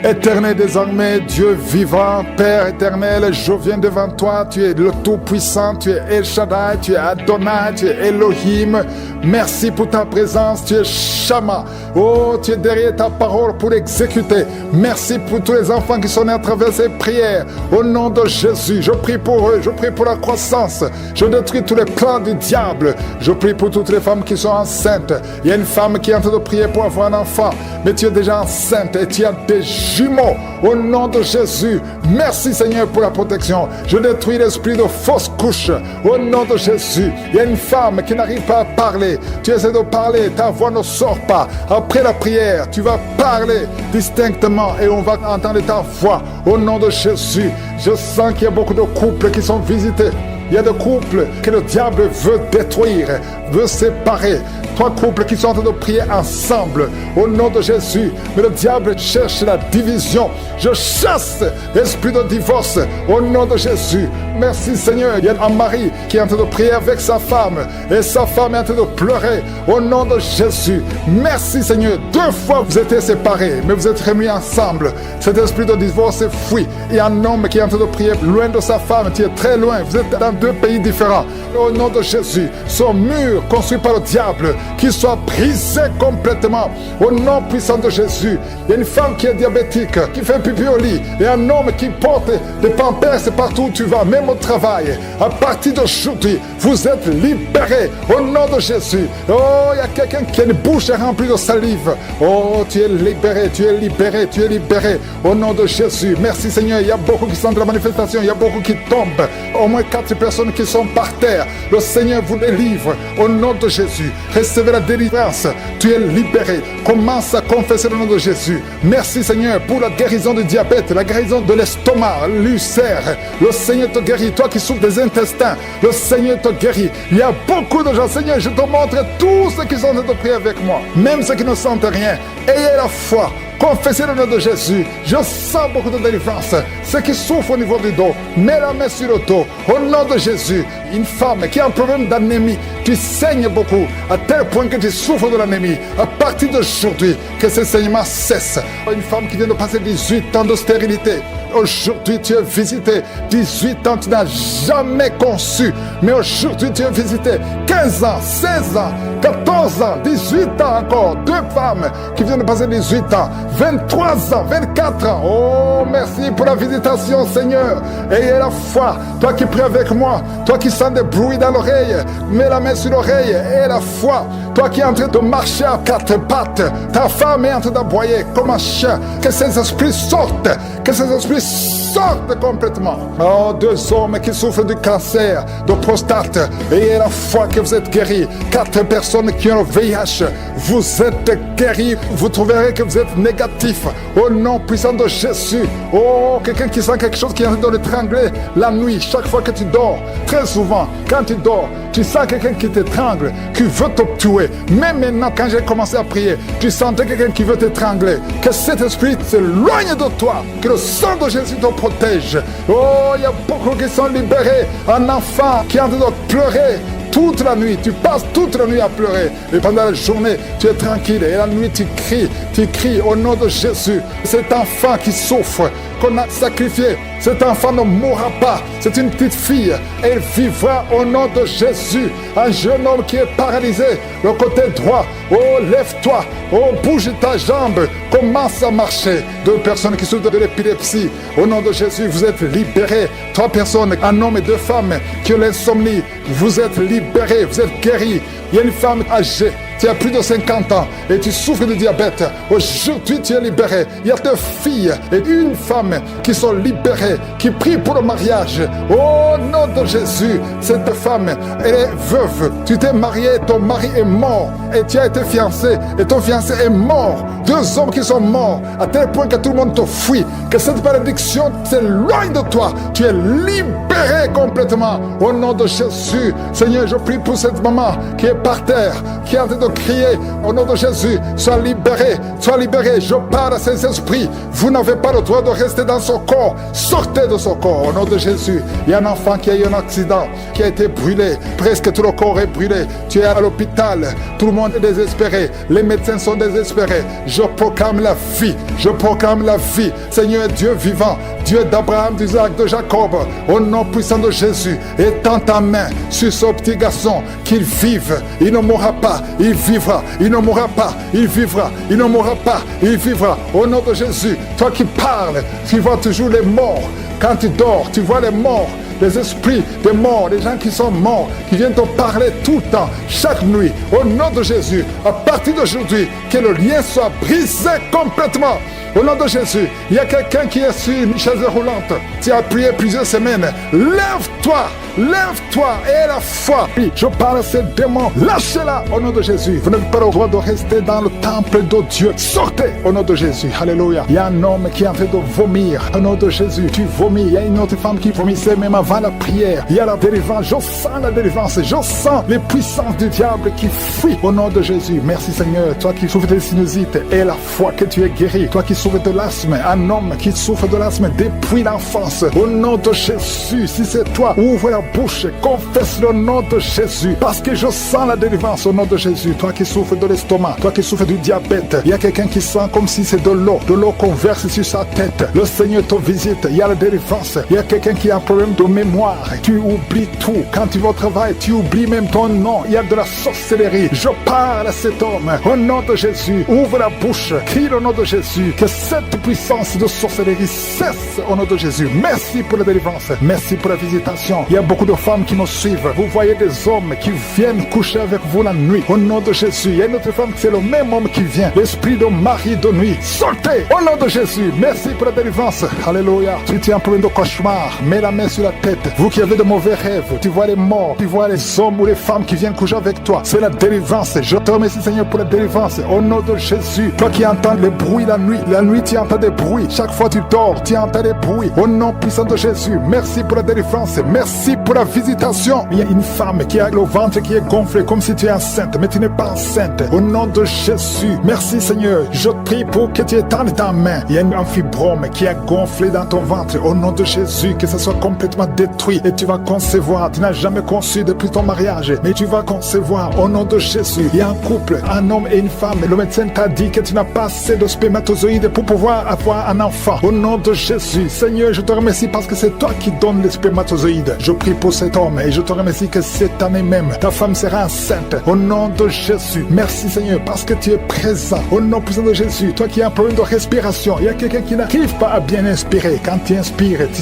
Éternel désormais, Dieu vivant, Père éternel, je viens devant toi, tu es le Tout-Puissant, tu es El Shaddai, tu es Adonai, tu es Elohim. Merci pour ta présence, tu es Shama. Oh, tu es derrière ta parole pour l'exécuter. Merci pour tous les enfants qui sont nés à travers ces prières. Au nom de Jésus, je prie pour eux, je prie pour la croissance. Je détruis tous les plans du diable. Je prie pour toutes les femmes qui sont enceintes. Il y a une femme qui est en train de prier pour avoir un enfant, mais tu es déjà enceinte et tu as des jumeaux. Au nom de Jésus, merci Seigneur pour la protection. Je détruis l'esprit de fausse couche. Au nom de Jésus, il y a une femme qui n'arrive pas à parler. Tu essaies de parler, ta voix ne sort pas. Après la prière, tu vas parler distinctement et on va entendre ta voix. Au nom de Jésus, je sens qu'il y a beaucoup de couples qui sont visités. Il y a des couples que le diable veut détruire, veut séparer. 3 couples qui sont en train de prier ensemble au nom de Jésus. Mais le diable cherche la division. Je chasse l'esprit de divorce au nom de Jésus. Merci Seigneur. Il y a un mari qui est en train de prier avec sa femme et sa femme est en train de pleurer au nom de Jésus. Merci Seigneur. 2 fois vous étiez séparés, mais vous êtes remis ensemble. Cet esprit de divorce est fui. Il y a un homme qui est en train de prier loin de sa femme. Tu es très loin. Vous êtes dans 2 pays différents. Au nom de Jésus, son mur construit par le diable, qu'il soit brisé complètement. Au nom puissant de Jésus, il y a une femme qui est diabétique, qui fait pipi au lit, et un homme qui porte des pampers partout où tu vas, même au travail. À partir d'aujourd'hui, vous êtes libérés au nom de Jésus. Oh, il y a quelqu'un qui a une bouche remplie de salive. Oh, tu es libéré, tu es libéré, tu es libéré au nom de Jésus. Merci Seigneur. Il y a beaucoup qui sont de la manifestation, il y a beaucoup qui tombent. Au moins 4 personnes qui sont par terre. Le Seigneur vous délivre au nom de Jésus. Recevez la délivrance. Tu es libéré. Commence à confesser le nom de Jésus. Merci Seigneur pour la guérison du diabète, la guérison de l'estomac, l'ulcère. Le Seigneur te guérit. Toi qui souffres des intestins, le Seigneur te guérit. Il y a beaucoup de gens. Seigneur, je te montre tous ceux qui sont en train de prier avec moi. Même ceux qui ne sentent rien. Ayez la foi. Confessez le nom de Jésus. Je sens beaucoup de délivrance. Ceux qui souffrent au niveau du dos, mets la main sur le dos. Au nom de Jésus, une femme qui a un problème d'anémie, tu saignes beaucoup, à tel point que tu souffres de l'anémie. À partir d'aujourd'hui, que ce saignement cesse. Une femme qui vient de passer 18 ans de stérilité. Aujourd'hui, tu es visité. 18 ans, tu n'as jamais conçu. Mais aujourd'hui, tu es visité. 15 ans, 16 ans, 14 ans, 18 ans encore. 2 femmes qui viennent de passer 18 ans. 23 ans, 24 ans. Oh, merci pour la visitation, Seigneur. Ayez la foi. Toi qui pries avec moi, toi qui sens des bruits dans l'oreille, mets la main sur l'oreille. Ayez la foi. Toi qui es en train de marcher à 4 pattes, ta femme est en train d'aboyer comme un chien. Que ces esprits sortent. Que ces esprits sortent complètement. Oh, 2 hommes qui souffrent du cancer de prostate. Ayez la foi que vous êtes guéris. 4 personnes qui ont le VIH. Vous êtes guéris. Vous trouverez que vous êtes négatif. Au nom puissant de Jésus. Oh, quelqu'un qui sent quelque chose qui est en train de l'étrangler la nuit, chaque fois que tu dors. Très souvent, quand tu dors, tu sens quelqu'un qui t'étrangle, qui veut te tuer. Même maintenant, quand j'ai commencé à prier, tu sentais quelqu'un qui veut t'étrangler. Que cet esprit s'éloigne de toi. Que le sang de Jésus te protège. Oh, il y a beaucoup qui sont libérés. Un enfant qui est en train de pleurer toute la nuit, tu passes toute la nuit à pleurer. Et pendant la journée, tu es tranquille. Et la nuit, tu cries au nom de Jésus. Cet enfant qui souffre, qu'on a sacrifié, cet enfant ne mourra pas. C'est une petite fille. Elle vivra au nom de Jésus. Un jeune homme qui est paralysé, le côté droit. Oh, lève-toi. Oh, bouge ta jambe. Commence à marcher. 2 personnes qui souffrent de l'épilepsie. Au nom de Jésus, vous êtes libérés. 3 personnes, un homme et 2 femmes qui ont l'insomnie. Vous êtes libérés, vous êtes guéris. Il y a une femme âgée, tu as plus de 50 ans et tu souffres de diabète. Aujourd'hui, tu es libéré. Il y a 2 filles et une femme qui sont libérées, qui prient pour le mariage. Au nom de Jésus, cette femme, elle est veuve. Tu t'es marié, ton mari est mort et tu as été fiancé et ton fiancé est mort. 2 hommes qui sont morts à tel point que tout le monde te fuit. Que cette malédiction s'éloigne de toi. Tu es libéré complètement. Au nom de Jésus, Seigneur, je prie pour cette maman qui est par terre, qui est en train de crier. Au nom de Jésus, sois libéré, sois libéré. Je parle à ces esprits. Vous n'avez pas le droit de rester dans son corps. Sortez de son corps. Au nom de Jésus, il y a un enfant qui a eu un accident, qui a été brûlé. Presque tout le corps est brûlé. Tu es à l'hôpital. Tout le monde est désespéré. Les médecins sont désespérés. Je proclame la vie. Je proclame la vie. Seigneur Dieu vivant, Dieu d'Abraham, d'Isaac, de Jacob, au nom puissant de Jésus, étends ta main sur ce petit garçon, qu'il vive. Il ne mourra pas, il vivra. Il ne mourra pas, il vivra. Il ne mourra pas, il vivra. Au nom de Jésus, toi qui parles, tu vois toujours les morts. Quand tu dors, tu vois les morts. Les esprits des morts, les gens qui sont morts, qui viennent te parler tout le temps, chaque nuit, au nom de Jésus, à partir d'aujourd'hui, que le lien soit brisé complètement. Au nom de Jésus, il y a quelqu'un qui est sur une chaise roulante. Tu as prié plusieurs semaines. Lève-toi, lève-toi et la foi. Je parle à ces démons. Lâchez-la au nom de Jésus. Vous n'avez pas le droit de rester dans le temple de Dieu. Sortez au nom de Jésus. Alléluia. Il y a un homme qui est en train de vomir au nom de Jésus. Tu vomis. Il y a une autre femme qui vomissait même avant la prière. Il y a la délivrance. Je sens la délivrance. Je sens les puissances du diable qui fuient au nom de Jésus. Merci Seigneur. Toi qui souffres de sinusite et la foi que tu es guéri. Toi qui souffre de l'asthme, un homme qui souffre de l'asthme depuis l'enfance, au nom de Jésus, si c'est toi, ouvre la bouche, confesse le nom de Jésus, parce que je sens la délivrance au nom de Jésus. Toi qui souffres de l'estomac, toi qui souffres du diabète, il y a quelqu'un qui sent comme si c'est de l'eau qu'on verse sur sa tête. Le Seigneur te visite, il y a la délivrance. Il y a quelqu'un qui a un problème de mémoire, tu oublies tout. Quand tu vas au travail, tu oublies même ton nom. Il y a de la sorcellerie. Je parle à cet homme, au nom de Jésus, ouvre la bouche, crie le nom de Jésus, que cette puissance de sorcellerie cesse au nom de Jésus. Merci pour la délivrance. Merci pour la visitation. Il y a beaucoup de femmes qui me suivent. Vous voyez des hommes qui viennent coucher avec vous la nuit. Au nom de Jésus. Il y a une autre femme, c'est le même homme qui vient. L'esprit de mari de nuit. Sortez au nom de Jésus. Merci pour la délivrance. Alléluia. Si tu as un problème de cauchemar, mets la main sur la tête. Vous qui avez de mauvais rêves, tu vois les morts, tu vois les hommes ou les femmes qui viennent coucher avec toi. C'est la délivrance. Je te remercie Seigneur pour la délivrance. Au nom de Jésus. Toi qui entends les bruits la nuit, tu entends des bruits. Chaque fois tu dors, tu entends des bruits. Au nom puissant de Jésus, merci pour la délivrance. Merci pour la visitation. Il y a une femme qui a le ventre qui est gonflé comme si tu es enceinte, mais tu n'es pas enceinte. Au nom de Jésus, merci Seigneur. Je prie pour que tu étendes ta main. Il y a un fibrome qui a gonflé dans ton ventre. Au nom de Jésus, que ça soit complètement détruit et tu vas concevoir. Tu n'as jamais conçu depuis ton mariage, mais tu vas concevoir. Au nom de Jésus, il y a un couple, un homme et une femme. Le médecin t'a dit que tu n'as pas assez de spermatozoïdes pour pouvoir avoir un enfant. Au nom de Jésus, Seigneur, je te remercie parce que c'est toi qui donnes les spermatozoïdes. Je prie pour cet homme et je te remercie que cette année même, ta femme sera enceinte. Au nom de Jésus, merci Seigneur parce que tu es présent. Au nom puissant de Jésus, toi qui as un problème de respiration, il y a quelqu'un qui n'arrive pas à bien inspirer. Quand tu inspires, tu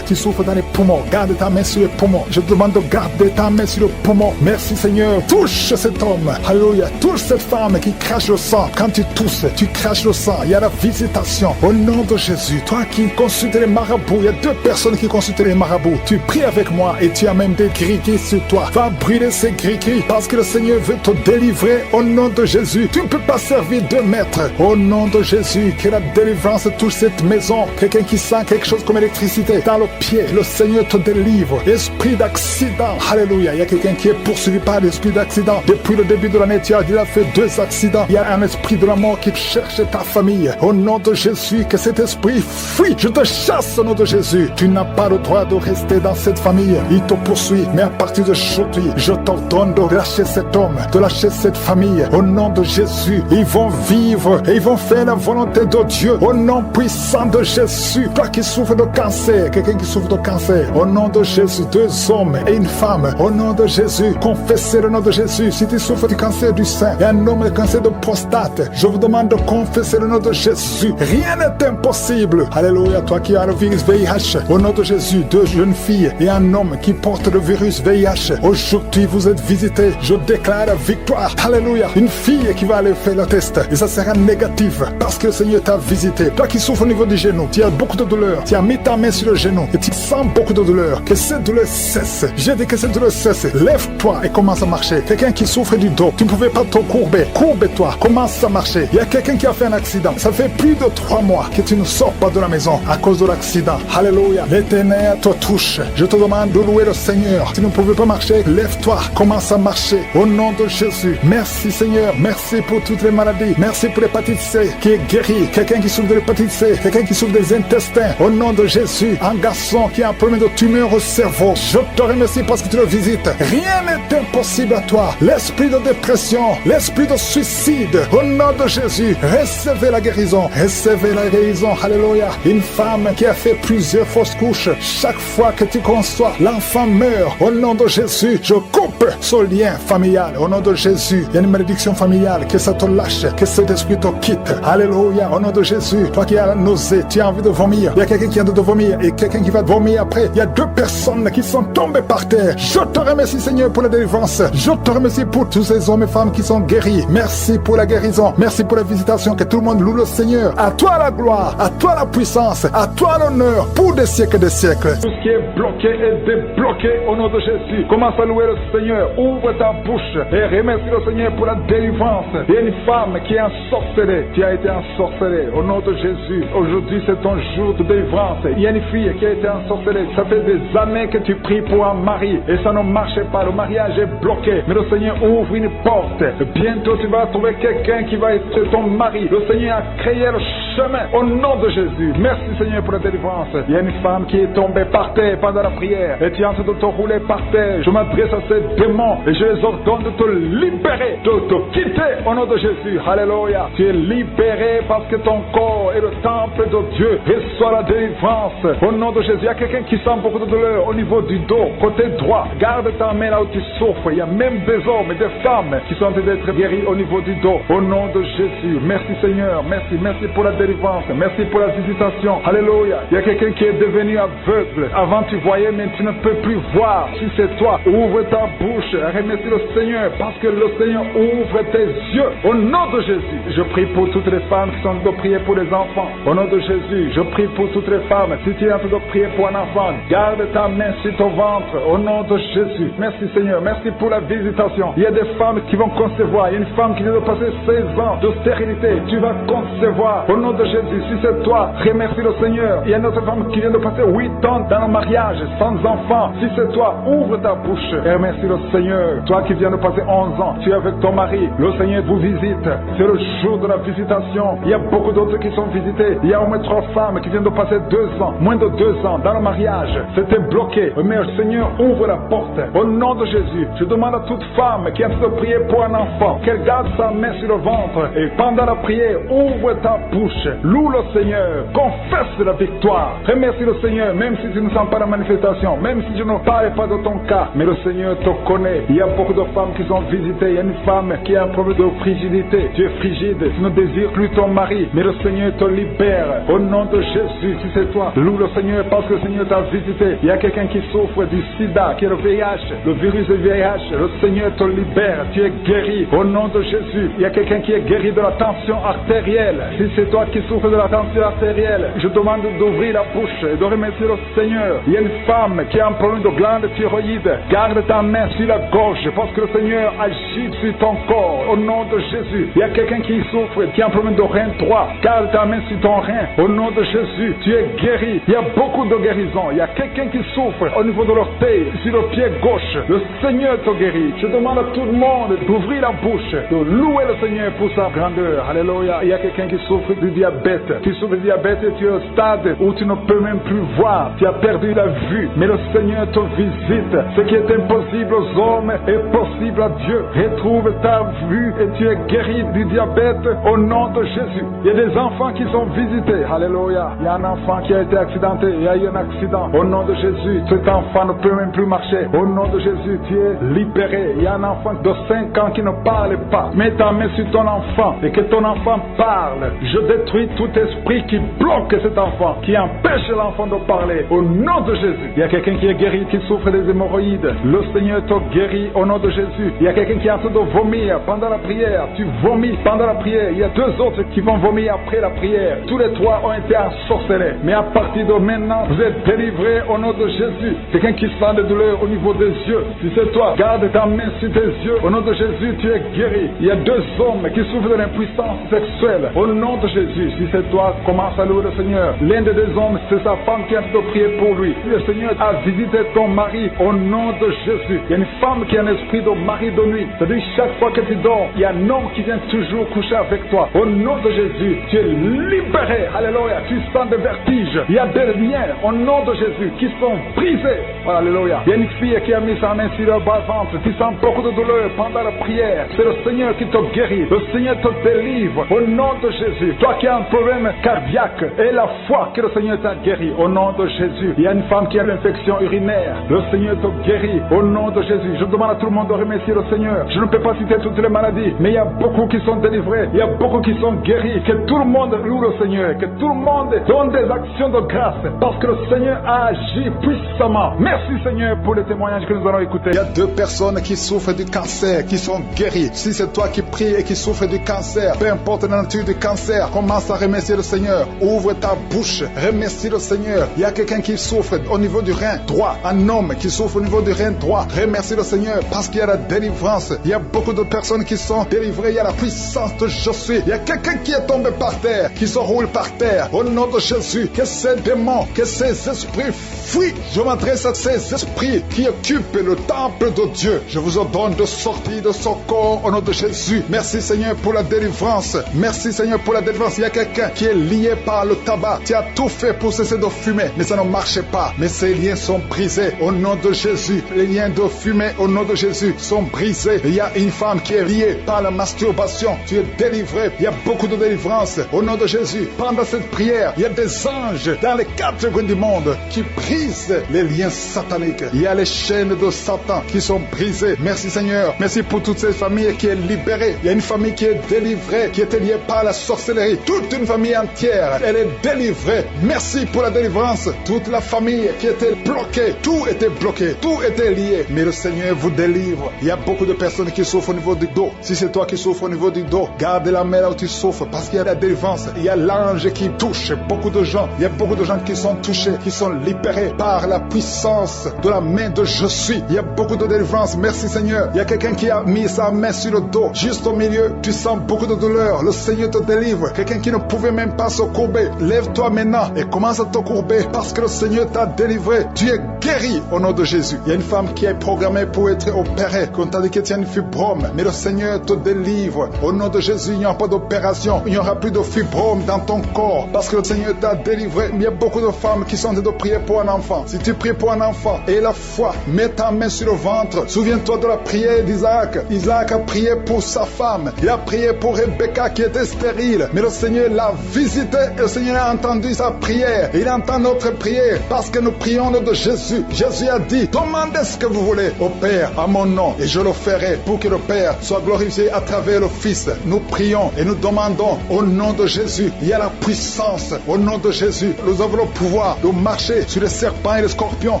souffres dans les poumons. Garde ta main sur les poumons. Je te demande de garder ta main sur le poumon. Merci Seigneur. Touche cet homme. Alléluia. Touche cette femme qui crache le sang. Quand tu tousses, tu craches le sang. Il y a la visitation. Au nom de Jésus, toi qui consultes les marabouts, il y a 2 personnes qui consultent les marabouts. Tu pries avec moi et tu as même des gris-gris sur toi. Va brûler ces gris-gris parce que le Seigneur veut te délivrer. Au nom de Jésus, tu ne peux pas servir 2 maîtres. Au nom de Jésus, que la délivrance touche cette maison. Quelqu'un qui sent quelque chose comme électricité dans le pied, le Seigneur te délivre. Esprit d'accident, alléluia. Il y a quelqu'un qui est poursuivi par l'esprit d'accident. Depuis le début de l'année, tu as déjà fait 2 accidents. Il y a un esprit de la mort qui cherche ta famille. Au nom de Jésus, que cet esprit fuit. Je te chasse au nom de Jésus. Tu n'as pas le droit de rester dans cette famille. Il te poursuit. Mais à partir d'aujourd'hui, je t'ordonne de lâcher cet homme, de lâcher cette famille. Au nom de Jésus, ils vont vivre et ils vont faire la volonté de Dieu. Au nom puissant de Jésus. Toi qui souffres de cancer, quelqu'un qui souffre de cancer. Au nom de Jésus, 2 hommes et une femme. Au nom de Jésus, confessez le nom de Jésus. Si tu souffres du cancer du sein et un homme de cancer de prostate, je vous demande de confesser le nom de Jésus. Rien n'est impossible. Alléluia. Toi qui as le virus VIH, au nom de Jésus, 2 jeunes filles et un homme qui porte le virus VIH. Aujourd'hui, vous êtes visité. Je déclare la victoire. Alléluia. Une fille qui va aller faire le test et ça sera négatif parce que le Seigneur t'a visité. Toi qui souffres au niveau du genou, tu as beaucoup de douleur. Tu as mis ta main sur le genou et tu sens beaucoup de douleur. Que cette douleur cesse. J'ai dit que cette douleur cesse. Lève-toi et commence à marcher. Quelqu'un qui souffre du dos, tu ne pouvais pas te courber. Courbe-toi. Commence à marcher. Il y a quelqu'un qui a fait un accident. Ça fait plus de 3 mois que tu ne sors pas de la maison à cause de l'accident. Alléluia. L'Éternel te touche. Je te demande de louer le Seigneur. Si tu ne pouvais pas marcher, lève-toi. Commence à marcher. Au nom de Jésus. Merci Seigneur. Merci pour toutes les maladies. Merci pour l'hépatite C qui est guérie. Quelqu'un qui souffre de l'hépatite C. Quelqu'un qui souffre des intestins. Au nom de Jésus. Un garçon qui a un problème de tumeur au cerveau. Je te remercie parce que tu le visites. Rien n'est impossible à toi. L'esprit de dépression, l'esprit de suicide. Au nom de Jésus. Recevez la guérison. Recevez la guérison. Alléluia. Une femme qui a fait plusieurs fausses couches. Chaque fois que tu conçois, l'enfant meurt. Au nom de Jésus, je coupe ce lien familial. Au nom de Jésus, il y a une malédiction familiale. Que ça te lâche. Que cet esprit te quitte. Alléluia. Au nom de Jésus, toi qui as la nausée, tu as envie de vomir. Il y a quelqu'un qui a envie de vomir et quelqu'un qui va vomir après. Il y a 2 personnes qui sont tombées par terre. Je te remercie Seigneur pour la délivrance. Je te remercie pour tous ces hommes et femmes qui sont guéris. Merci pour la guérison. Merci pour la visitation. Que tout le monde loue le Seigneur. À toi la gloire. À toi la puissance. À toi l'honneur pour des siècles des siècles. Tout ce qui est bloqué est débloqué au nom de Jésus. Commence à louer le Seigneur. Ouvre ta bouche et remercie le Seigneur pour la délivrance. Il y a une femme qui est ensorcelée. Tu as été ensorcelée au nom de Jésus. Aujourd'hui c'est ton jour de délivrance. Il y a une fille qui a été ensorcelée. Ça fait des années que tu pries pour un mari et ça ne marche pas. Le mariage est bloqué. Mais le Seigneur ouvre une porte. Bientôt tu vas trouver quelqu'un qui va être ton mari. Le Seigneur a créé le chemin au nom de Jésus. Merci Seigneur pour la délivrance. Il y a une femme qui est tombée par terre pendant la prière et tu es en train de te rouler par terre. Je m'adresse à ces démons et je les ordonne de te libérer, de te quitter au nom de Jésus. Alléluia. Tu es libéré parce que ton corps est le temple de Dieu. Reçois la délivrance au nom de Jésus. Il y a quelqu'un qui sent beaucoup de douleur au niveau du dos, côté droit. Garde ta main là où tu souffres. Il y a même des hommes et des femmes qui sont en train d'être guéris au niveau du dos. Au nom de Jésus. Merci Seigneur. Merci pour la délivrance. Merci pour la visitation. Alléluia. Il y a quelqu'un qui est devenu aveugle. Avant tu voyais mais tu ne peux plus voir. Si c'est toi, ouvre ta bouche. Remercie le Seigneur parce que le Seigneur ouvre tes yeux. Au nom de Jésus. Je prie pour toutes les femmes qui sont en train de prier pour les enfants. Au nom de Jésus. Je prie pour toutes les femmes. Si tu es en train de prier pour un enfant, garde ta main sur ton ventre. Au nom de Jésus. Merci Seigneur. Merci pour la visitation. Il y a des femmes qui vont concevoir. Il y a une femme qui vient de passer 16 ans de stérilité. Tu vas concevoir. Au nom de Jésus. Si c'est toi, remercie le Seigneur. Il y a une autre femme qui vient de passer 8 ans dans le mariage sans enfant. Si c'est toi, ouvre ta bouche et remercie le Seigneur. Toi qui viens de passer 11 ans, tu es avec ton mari. Le Seigneur vous visite. C'est le jour de la visitation. Il y a beaucoup d'autres qui sont visités. Il y a au moins 3 femmes qui viennent de passer 2 ans, moins de 2 ans dans le mariage. C'était bloqué. Mais le Seigneur ouvre la porte. Au nom de Jésus, je demande à toute femme qui a envie de prier pour un enfant qu'elle garde sa main sur le ventre et pendant la prière, ouvre ta bouche. Loue le Seigneur. Confesse la victoire. Remercie le Seigneur, même si tu ne sens pas la manifestation, même si je ne parle pas de ton cas, mais le Seigneur te connaît. Il y a beaucoup de femmes qui sont visitées. Il y a une femme qui a un problème de frigidité. Tu es frigide, tu ne désires plus ton mari, mais le Seigneur te libère. Au nom de Jésus, si c'est toi, loue le Seigneur parce que le Seigneur t'a visité. Il y a quelqu'un qui souffre du sida, qui est le VIH, le virus du VIH. Le Seigneur te libère. Tu es guéri. Au nom de Jésus, il y a quelqu'un qui est guéri de la tension artérielle. Si c'est toi qui souffres de la tension artérielle, je demande d'ouvrir la bouche et de remercier le Seigneur. Il y a une femme qui a un problème de glande thyroïde. Garde ta main sur la gauche parce que le Seigneur agit sur ton corps. Au nom de Jésus, il y a quelqu'un qui souffre, qui a un problème de rein droit. Garde ta main sur ton rein. Au nom de Jésus, tu es guéri. Il y a beaucoup de guérisons. Il y a quelqu'un qui souffre au niveau de l'orteil, sur le pied gauche. Le Seigneur te guérit. Je demande à tout le monde d'ouvrir la bouche, de louer le Seigneur pour sa grandeur. Alléluia. Il y a quelqu'un qui souffre du diabète. Tu souffres du diabète et tu es au stade où tu ne peux même plus voir. Tu as perdu la vue. Mais le Seigneur te visite. Ce qui est impossible aux hommes est possible à Dieu. Retrouve ta vue et tu es guéri du diabète au nom de Jésus. Il y a des enfants qui sont visités. Alléluia. Il y a un enfant qui a été accidenté. Il y a eu un accident. Au nom de Jésus, cet enfant ne peut même plus marcher. Au nom de Jésus, tu es libéré. Il y a un enfant de 5 ans qui ne parle pas. Mets ta main sur ton enfant et que ton enfant parle. Je détruis détruis tout esprit qui bloque cet enfant, qui empêche l'enfant de parler. Au nom de Jésus. Il y a quelqu'un qui est guéri, qui souffre des hémorroïdes. Le Seigneur te guérit au nom de Jésus. Il y a quelqu'un qui est en train de vomir pendant la prière. Tu vomis pendant la prière. Il y a 2 autres qui vont vomir après la prière. Tous les 3 ont été ensorcelés. Mais à partir de maintenant, vous êtes délivrés au nom de Jésus. Quelqu'un qui sent des douleurs au niveau des yeux. Si c'est toi, garde ta main sur tes yeux. Au nom de Jésus, tu es guéri. Il y a 2 hommes qui souffrent de l'impuissance sexuelle. Au nom de Jésus, si c'est toi, commence à louer le Seigneur. L'un des 2 hommes, c'est sa femme qui a de prier pour lui. Si le Seigneur a visité ton mari, au nom de Jésus. Il y a une femme qui a un esprit de mari de nuit. C'est-à-dire chaque fois que tu dors, il y a un homme qui vient toujours coucher avec toi. Au nom de Jésus, tu es libéré. Alléluia. Tu sens des vertiges. Il y a des liens au nom de Jésus qui sont brisés. Alléluia. Il y a une fille qui a mis sa main sur le bas-ventre. Tu sens beaucoup de douleur pendant la prière. C'est le Seigneur qui te guérit. Le Seigneur te délivre. Au nom de Jésus. Toi qui as un problème cardiaque, et la foi que le Seigneur t'a guéri. Au nom de Jésus. Il y a une femme qui a l'infection urinaire. Le Seigneur te guérit. Au nom de Jésus. Je demande à tout le monde de remercier le Seigneur. Je ne peux pas citer toutes les maladies, mais il y a beaucoup qui sont délivrés. Il y a beaucoup qui sont guéris. Que tout le monde loue le Seigneur. Que tout le monde donne des actions de grâce. Parce que le Seigneur a agi puissamment. Merci Seigneur pour les témoignages que nous allons écouter. Il y a 2 personnes qui souffrent du cancer, qui sont guéries. Si c'est toi qui pries et qui souffres du cancer, peu importe la nature du cancer, commence à remercier le Seigneur. Ouvre ta bouche. Remercie le Seigneur. Il y a quelqu'un qui souffre au niveau du rein droit. Un homme qui souffre au niveau du rein droit. Remercie le Seigneur parce qu'il y a la délivrance. Il y a beaucoup de personnes qui sont délivrées. Il y a la puissance de je suis. Il y a quelqu'un qui est tombé par terre, qui se roule par terre. Au nom de Jésus, que ces démons, que ces esprits fuient. Je m'adresse à ces esprits qui occupent le temple de Dieu. Je vous ordonne de sortir de son corps au nom de Jésus. Merci Seigneur pour la délivrance. Merci Seigneur pour la délivrance. Il y a quelqu'un qui est lié par le tabac. Tu as tout fait pour cesser de fumer, mais ça ne marchait pas. Mais ces liens sont brisés au nom de Jésus. Les liens de fumée au nom de Jésus sont brisés. Il y a une femme qui est liée par la masturbation. Tu es délivré. Il y a beaucoup de délivrance au nom de Jésus. Pendant cette prière, il y a des anges dans les 4 coins du monde qui brisent les liens sataniques. Il y a les chaînes de Satan qui sont brisées. Merci Seigneur. Merci pour toutes ces familles qui est libérée. Il y a une famille qui est délivrée, qui était liée par la sorcellerie. Toute une famille entière, elle est délivrée. Merci pour la délivrance. Toute la famille qui était bloquée, tout était bloqué, tout était lié. Mais le Seigneur vous délivre. Il y a beaucoup de personnes qui souffrent au niveau du dos. Si c'est toi qui souffres au niveau du dos, garde la main là où tu souffres parce qu'il y a la délivrance. Il y a l'ange qui touche beaucoup de gens. Il y a beaucoup de gens qui sont touchés, qui sont libérés par la puissance de la main de je suis. Il y a beaucoup de délivrance. Merci Seigneur. Il y a quelqu'un qui a mis sa main sur le dos. Juste au milieu, tu sens beaucoup de douleur. Le Seigneur te délivre. Quelqu'un qui ne pouvait même pas se courber. Lève-toi maintenant et commence à te courber parce que le Seigneur t'a délivré. Tu es guéri au nom de Jésus. Il y a une femme qui est programmée pour être opérée. Quand on dit que tu as une fibrome, mais le Seigneur te délivre. Au nom de Jésus, il n'y aura pas d'opération. Il n'y aura plus de fibrome dans ton corps parce que le Seigneur t'a délivré. Il y a beaucoup de femmes qui sont en train de prier pour un enfant. Si tu pries pour un enfant et la foi, mets ta main sur le ventre. Souviens-toi de la prière d'Isaac. Isaac a prié pour sa femme. Il a prié pour Rebecca qui était stérile. Mais le Seigneur l'a visité et le Seigneur a entendu sa prière. Il entend notre prière parce que nous prions au nom de Jésus. Jésus a dit, demandez ce que vous voulez au Père à mon nom et je le ferai pour que le Père soit glorifié à travers le Fils. Nous prions et nous demandons au nom de Jésus. Il y a la puissance au nom de Jésus. Nous avons le pouvoir de marcher sur les serpents et les scorpions,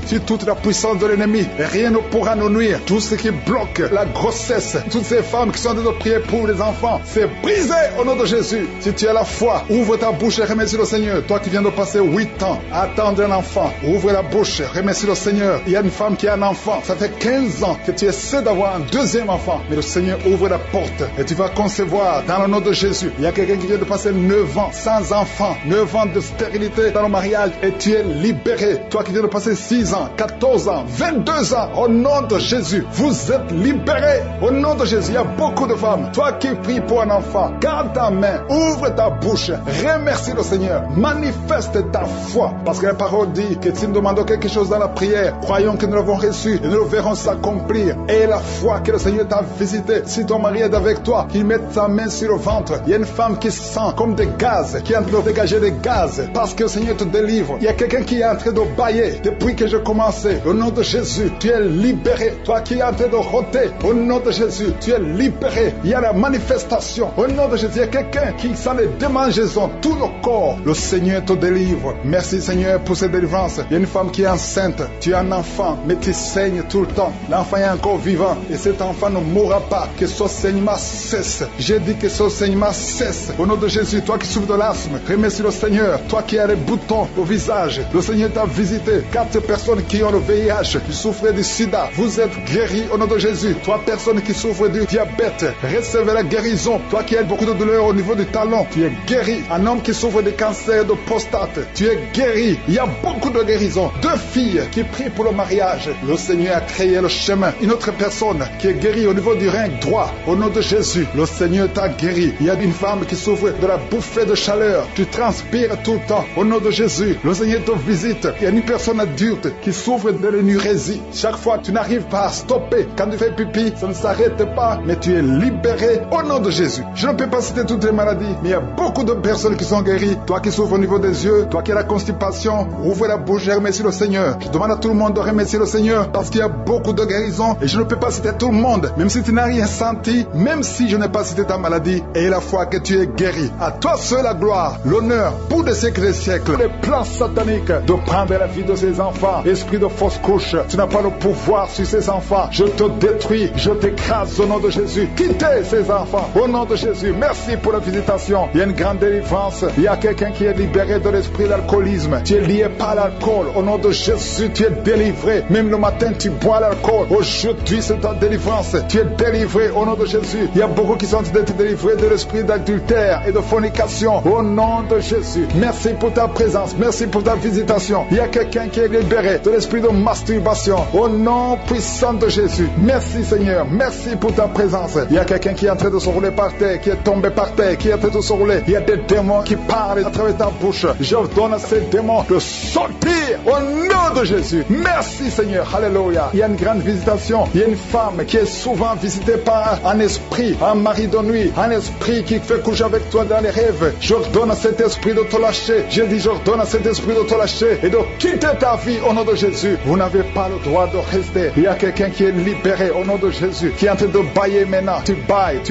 sur toute la puissance de l'ennemi. Et rien ne pourra nous nuire. Tout ce qui bloque la grossesse, toutes ces femmes qui sont en train de prier pour les enfants, c'est brisé au nom de Jésus. Si tu as la foi, ouvre ta bouche et remercie le Seigneur. Toi qui viens de passer 8 ans à attendre un enfant, ouvre la bouche, remercie le Seigneur. Il y a une femme qui a un enfant. Ça fait 15 ans que tu essaies d'avoir un deuxième enfant. Mais le Seigneur ouvre la porte et tu vas concevoir dans le nom de Jésus. Il y a quelqu'un qui vient de passer 9 ans sans enfant, 9 ans de stérilité dans le mariage et tu es libéré. Toi qui viens de passer 6 ans, 14 ans, 22 ans, au nom de Jésus, vous êtes libérés. Au nom de Jésus, il y a beaucoup de femmes. Toi qui pries pour un enfant, garde ta main, ouvre ta bouche, remercie le Seigneur, manifeste ta foi. Parce que la parole dit que si nous demandons quelque chose dans la prière, croyons que nous l'avons reçu et nous le verrons s'accomplir. Et la foi que le Seigneur t'a visité, si ton mari est avec toi, qu'il mette sa main sur le ventre. Il y a une femme qui sent comme des gaz, qui est en train de dégager des gaz, parce que le Seigneur te délivre. Il y a quelqu'un qui est en train de bailler depuis que j'ai commencé. Au nom de Jésus, tu es libéré. Toi qui es en train de rôter, au nom de Jésus, tu es libéré. Il y a la manifestation. Au nom de Jésus, il y a quelqu'un qui sent les démangeaisons tout le corps. Le Seigneur te délivre. Merci Seigneur pour cette délivrance. Il y a une femme qui est enceinte. Tu es un enfant, mais tu saignes tout le temps. L'enfant est encore vivant et cet enfant ne mourra pas. Que ce saignement cesse. J'ai dit que ce saignement cesse. Au nom de Jésus, toi qui souffres de l'asthme, remercie le Seigneur. Toi qui as des boutons au visage, le Seigneur t'a visité. 4 personnes qui ont le VIH, qui souffrent du sida, vous êtes guéris au nom de Jésus. 3 personnes qui souffrent du diabète, recevez la guérison. Toi qui as beaucoup de douleurs au niveau du talon, tu es guéri. Un homme qui souffre de cancer de prostate, tu es guéri. Il y a beaucoup de guérisons. 2 filles qui prient pour le mariage, le Seigneur a créé le chemin. Une autre personne qui est guérie au niveau du rein droit, au nom de Jésus, le Seigneur t'a guéri. Il y a une femme qui souffre de la bouffée de chaleur, tu transpires tout le temps, au nom de Jésus, le Seigneur te visite. Il y a une personne adulte qui souffre de l'énurésie. Chaque fois tu n'arrives pas à stopper, quand tu fais pipi, ça ne s'arrête pas, mais tu es libéré au nom de Jésus. Je ne peux pas citer toutes les maladies, mais il y a beaucoup de personnes qui sont guéries. Toi qui souffres au niveau des yeux, toi qui as la constipation, ouvre la bouche et remercie le Seigneur. Je demande à tout le monde de remercier le Seigneur parce qu'il y a beaucoup de guérisons et je ne peux pas citer tout le monde, même si tu n'as rien senti, même si je n'ai pas cité ta maladie, et la foi que tu es guéri. À toi seul la gloire, l'honneur, pour des siècles et des siècles. Les plans sataniques de prendre la vie de ces enfants, esprit de fausse couche, tu n'as pas le pouvoir sur ces enfants. Je te détruis, je t'écrase au nom de Jésus. Quittez ces enfants au nom de Jésus. Merci pour la visitation. Il y a une grande délivrance. Il y a quelqu'un qui est libéré de l'esprit d'alcoolisme. Tu es lié par l'alcool. Au nom de Jésus, tu es délivré. Même le matin, tu bois l'alcool. Aujourd'hui, c'est ta délivrance. Tu es délivré au nom de Jésus. Il y a beaucoup qui sont d'être délivrés de l'esprit d'adultère et de fornication. Au nom de Jésus. Merci pour ta présence. Merci pour ta visitation. Il y a quelqu'un qui est libéré de l'esprit de masturbation. Au nom puissant de Jésus. Merci Seigneur. Merci pour ta présence. Il y a quelqu'un qui est en train de se rouler par terre, qui est tombé par terre, qui est en train de se rouler. Il y a des démons qui parlent à travers ta bouche. Je donne à ces démons de sortir au nom de Jésus. Merci Seigneur. Alléluia. Il y a une grande visitation. Il y a une femme qui est souvent visitée par un esprit, un mari de nuit, un esprit qui fait coucher avec toi dans les rêves. Je donne à cet esprit de te lâcher. Je dis, je donne à cet esprit de te lâcher et de quitter ta vie au nom de Jésus. Vous n'avez pas le droit de rester. Il y a quelqu'un qui est libéré au nom de Jésus, qui est en train de bailler maintenant. Tu bailles.